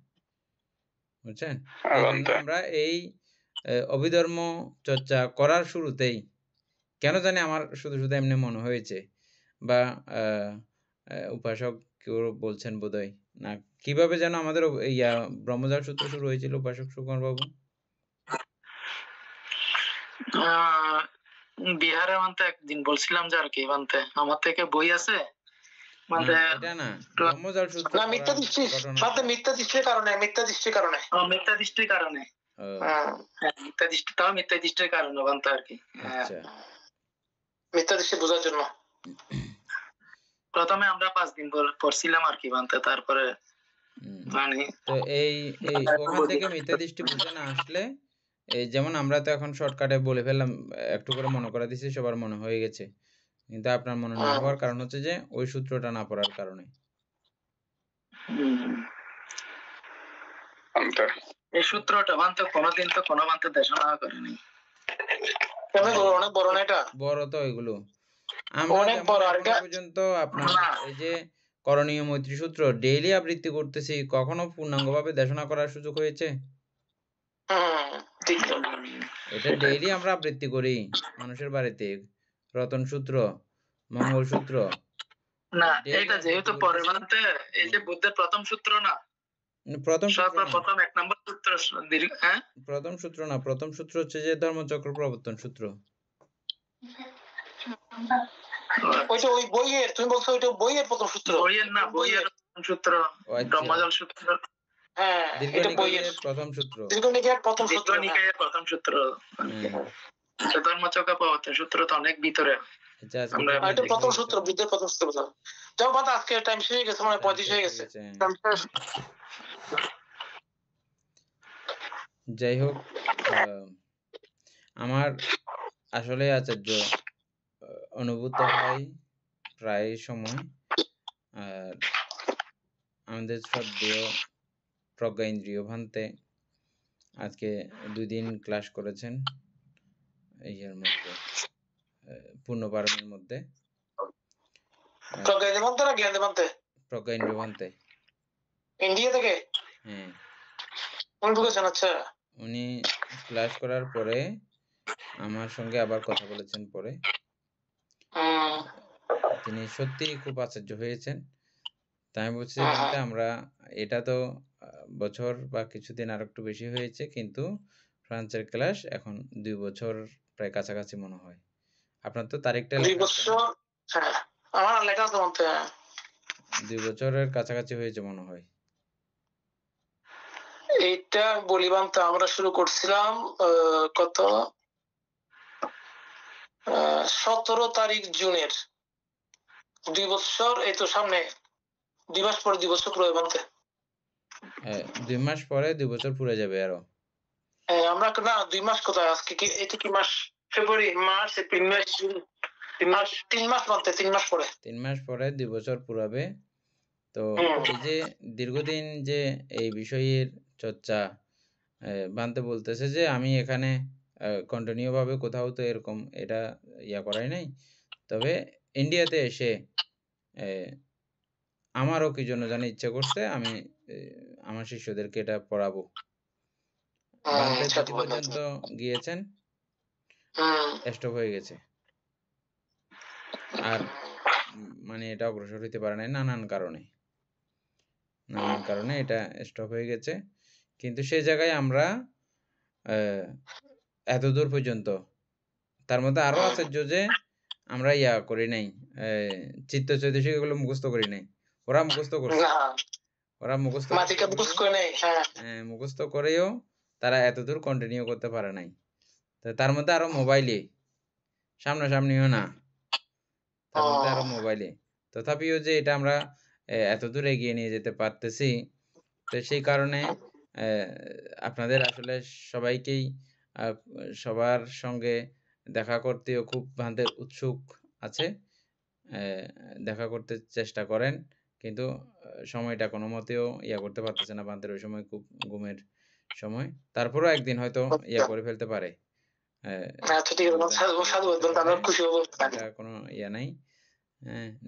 বুঝছেন? আমরা এই অভিধর্ম চর্চা করার শুরুতেই কেন জানি আমার শুধু শুধু এমনি মনে হয়েছে, বা উপাসক কেউ বলছেন বোধহয় না, কিভাবে যেন আমাদের ব্রহ্মজাল সূত্র শুরু হয়েছিল উপাসক সুকুমার বাবু? বিহারে মানতে একদিন বলছিলাম যে আর কি মানতে আমার থেকে বই আছে এটা না ব্রহ্মজাল সূত্র না মিথ্যা দৃষ্টি সাথে মিথ্যা দৃষ্টির কারণে মিথ্যা দৃষ্টির কারণে তাও মিথ্যা দৃষ্টির কারণে বানতে আর কি। আচ্ছা মিথ্যা দৃষ্টি বোঝার জন্য প্রথমে আমরা 5 দিন পড়ছিলাম আর কি বানতে, তারপরে মানে তো এই ওখান থেকে মিথ্যা দৃষ্টি বুঝে না আসলে, এই যেমন আমরা তো এখন শর্টকাটে বলে ফেললাম, একটু করে মনে করা দিছি, সবার মনে হয়ে গেছে। কিন্তু আপনার মনে না হওয়ার কারণ হচ্ছে যে ওই সূত্রটা না পড়ার কারণে। এই সূত্রটা বানতে কোনোদিন তো কোনো বানতে দেশনা করেনি। অনেক বড় না এটা? বড় তো এগুলো আমরা অনেক যেমন বড়। আর এখনো এটা পর্যন্ত আপনার এই যে করণীয় মৈত্রী সূত্র ডেইলি আবৃত্তি করতেছি, কখনো পূর্ণাঙ্গভাবে দেশনা করার সুযোগ হয়েছে? ঠিক তো। এটা ডেইলি আমরা আবৃত্তি করি মানুষের বাড়িতে। রতন সূত্র, মঙ্গল সূত্র। না এটা যেহেতু পরে বানতে এই যে বুদ্ধের প্রথম সূত্র না, প্রথম সূত্র না, সর্বপ্রথম 1 নম্বর সূত্র হ্যাঁ প্রথম সূত্র না, প্রথম সূত্র হচ্ছে যে ধর্মচক্র প্রবর্তন সূত্র। ওইটা ওই বইয়ের, তুমি বলছো ওইটা বইয়ের প্রথম সূত্র? বইয়ের না, বইয়ের প্রথম সূত্র ব্রহ্মজল সূত্র। হ্যাঁ, এটা বইয়ের প্রথম সূত্র, দীর্ঘনিকায়ের প্রথম সূত্র। দীর্ঘনিকায়ের প্রথম সূত্র। ধর্মচক্র প্রবর্তন সূত্র তো অনেক ভিতরে। এটা প্রথম সূত্র, বুদ্ধের প্রথম সূত্র। যাও বাদ, আজকে টাইম শেষ হয়ে গেছে, মানে 35 হয়ে গেছে। যাই হোক, আমার আসলে আচার্য অনুভূত হয় প্রায় সময়। আর আমাদের শ্রদ্ধেয় প্রজ্ঞা ইন্দ্রিয় ভান্তে আজকে 2 দিন ক্লাস করেছেন এর মধ্যে, পূর্ণপারণের মধ্যে। প্রজ্ঞা ইন্দ্রিয় ভান্তে না জ্ঞান ভান্তে? প্রজ্ঞা ইন্দ্রিয় ভান্তে, ইন্ডিয়া থেকে। হ্যাঁ, উনি ঢুকেছেন। আচ্ছা, উনি ক্লাস করার পরে আমার সঙ্গে আবার কথা বলেছেন পরে। তিনি সত্যি খুব আশ্চর্য হয়েছেন। তাই বলছি বলতে আমরা এটা তো বছর বা কিছুদিন আর একটু বেশি হয়েছে, কিন্তু ফ্রান্সের ক্লাস এখন 2 বছর প্রায় কাছাকাছি মনে হয়। আপনার তো তারিখটা 2 বছর। হ্যাঁ, আমার লেখা আছে মতে 2 বছরের কাছাকাছি হয়েছে মনে হয়। এইটা বলিবাম তো আমরা শুরু করছিলাম কত 17 তারিখ জুনের। 2 বছর এই তো সামনে 2 মাস পরে 2 বছর পুরো বানতে। 2 মাস পরে 2 বছর পুরো যাবে আরো। আমরা না 2 মাস কোথায়, আজকে কি এটা কি মাস? ফেব্রুয়ারি, মার্চ, এপ্রিল, মে, জুন, 3 মাস বানতে। 3 মাস পরে 3 মাস পরে 2 বছর পুরাবে। তো এই যে দীর্ঘদিন যে এই বিষয়ের চর্চা বানতে বলতেছে যে আমি এখানে কন্টিনিউ ভাবে কোথাও তো এরকম এটা করাই নাই, তবে ইন্ডিয়াতে এসে আমারও কি জন্য জানি ইচ্ছা করছে আমি আমার শিষ্যদেরকে এটা পড়াবো। বানতে পর্যন্ত গিয়েছেন, স্টপ হয়ে গেছে, আর মানে এটা অগ্রসর হইতে পারে নাই নানান কারণে এটা স্টপ হয়ে গেছে। কিন্তু সেই জায়গায় আমরা এত দূর পর্যন্ত, তার মধ্যে আরো আশ্চর্য যে আমরা করি নাই, চিত্ত চৈতসিক এগুলো মুখস্থ করি নাই, ওরা মুখস্থ করছে। ওরা মুখস্থ মুখস্থ করেও তারা এতদূর কন্টিনিউ করতে পারে নাই। তার মধ্যে আরো মোবাইলে, সামনাসামনিও না, তার মধ্যে আরো মোবাইলে, তথাপিও যে এটা আমরা এতদূর এগিয়ে নিয়ে যেতে পারতেছি। তো সেই কারণে আপনাদের আসলে সবাইকেই সবার সঙ্গে দেখা করতেও খুব ভান্তে উৎসুক আছে, দেখা করতে চেষ্টা করেন, কিন্তু সময়টা কোনো মতেও করতে পারতেছে না। ভান্তের ওই সময় খুব ঘুমের সময়, তারপরেও একদিন হয়তো করে ফেলতে পারে। কোনো নাই,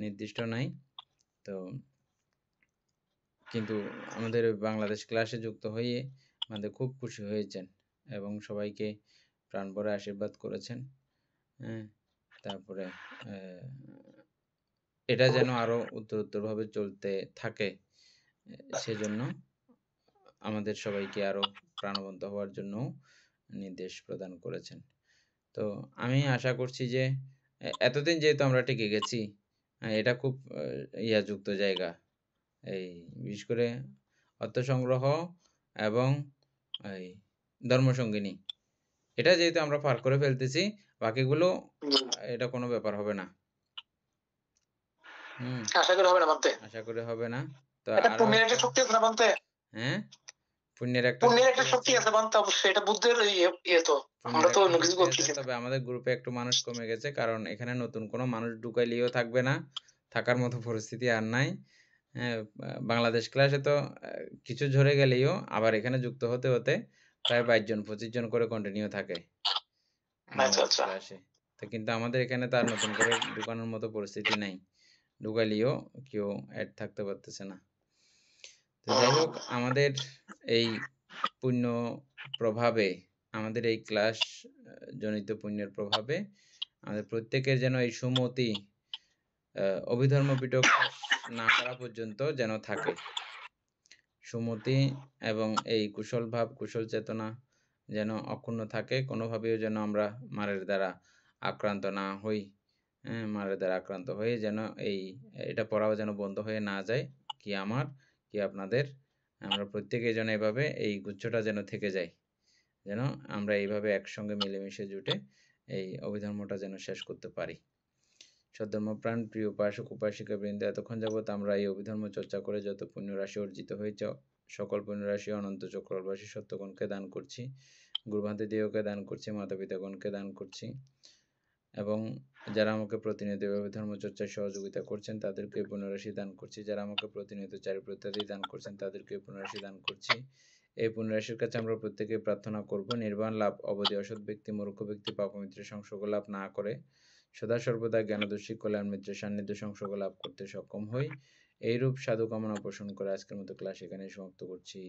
নির্দিষ্ট নাই। তো কিন্তু আমাদের বাংলাদেশ ক্লাসে যুক্ত হয়ে আমাদের খুব খুশি হয়েছেন এবং সবাইকে প্রাণ ভরে আশীর্বাদ করেছেন। তারপরে এটা যেন আরো উত্তরোত্তরভাবে চলতে থাকে, সেজন্য আমাদের সবাইকে আরো প্রাণবন্ত হওয়ার জন্য নির্দেশ প্রদান করেছেন। তো আমি আশা করছি যে এতদিন যেহেতু আমরা টিকে গেছি, এটা খুব যুক্ত জায়গা, এই বিশেষ করে অর্থ সংগ্রহ এবং এই ধর্মসঙ্গিনী, এটা যেহেতু আমরা পার করে ফেলতেছি, বাকিগুলো এটা কোনো ব্যাপার হবে না। আশা করি হবে না। তো হ্যাঁ, পুণ্যের একটা শক্তি আছে বান্তে, অবশ্যই এটা বুদ্ধের ইয়ে তো, আমরা তো অন্য কিছু বলতেছি। তবে আমাদের গ্রুপে একটু মানুষ কমে গেছে, কারণ এখানে নতুন কোনো মানুষ ঢুকাইলেও থাকবে না, থাকার মতো পরিস্থিতি আর নাই। হ্যাঁ, বাংলাদেশ ক্লাসে তো কিছু ঝরে গেলেও আবার এখানে যুক্ত হতে হতে প্রায় 22 জন 25 জন করে কন্টিনিউ থাকে ক্লাসে। তো কিন্তু আমাদের এখানে তো আর নতুন করে ঢুকানোর মতো পরিস্থিতি নাই, ঢুকাইলেও কেউ অ্যাড থাকতে পারতেছে না। তো যাই হোক, আমাদের এই পুণ্য প্রভাবে, আমাদের এই ক্লাস জনিত পুণ্যের প্রভাবে আমাদের প্রত্যেকের যেন এই সুমতি অভিধর্ম পিটক না করা পর্যন্ত যেন থাকে, সুমতি এবং এই কুশল ভাব কুশল চেতনা যেন অক্ষুণ্ণ থাকে, কোনোভাবেও যেন আমরা মারের দ্বারা আক্রান্ত না হই। মারের দ্বারা আক্রান্ত হয়ে যেন এটা পড়াও যেন বন্ধ হয়ে না যায়, কি আমার কি আপনাদের, আমরা প্রত্যেকে যেন এভাবে এই গুচ্ছটা যেন থেকে যায়, যেন আমরা এইভাবে একসঙ্গে মিলেমিশে জুটে এই অভিধর্মটা যেন শেষ করতে পারি। সদ্ধর্মপ্রাণ প্রিয় উপাসক উপাসিকা বৃন্দ, এতক্ষণ যাবৎ আমরা এই অভিধর্ম চর্চা করে যত পুণ্যরাশি অর্জিত হয়েছে, সকল পুণ্যরাশি অনন্ত চক্রবাসী সত্যগণকে দান করছি, গুরুভান্তি দেহকে দান করছি, মাতা পিতাগণকে দান করছি, এবং যারা আমাকে প্রতিনিয়ত অভিধর্ম চর্চায় সহযোগিতা করছেন তাদেরকে পুণ্যরাশি দান করছি, যারা আমাকে প্রতিনিয়ত চারিপ্রত্যাদি দান করছেন তাদেরকে পুণ্যরাশি দান করছি। এই পুণ্যরাশির কাছে আমরা প্রত্যেকে প্রার্থনা করব নির্বাণ লাভ অবধি অসৎ ব্যক্তি মূর্খ ব্যক্তি পাপমিত্রের সংসর্গ লাভ না করে সদা সর্বদা জ্ঞানদর্শী কল্যাণ মিত্রের সান্নিধ্য সংসর্গ লাভ করতে সক্ষম হই। এইরূপ সাধু কামনা পোষণ করে আজকের মতো ক্লাস এখানে সমাপ্ত করছি।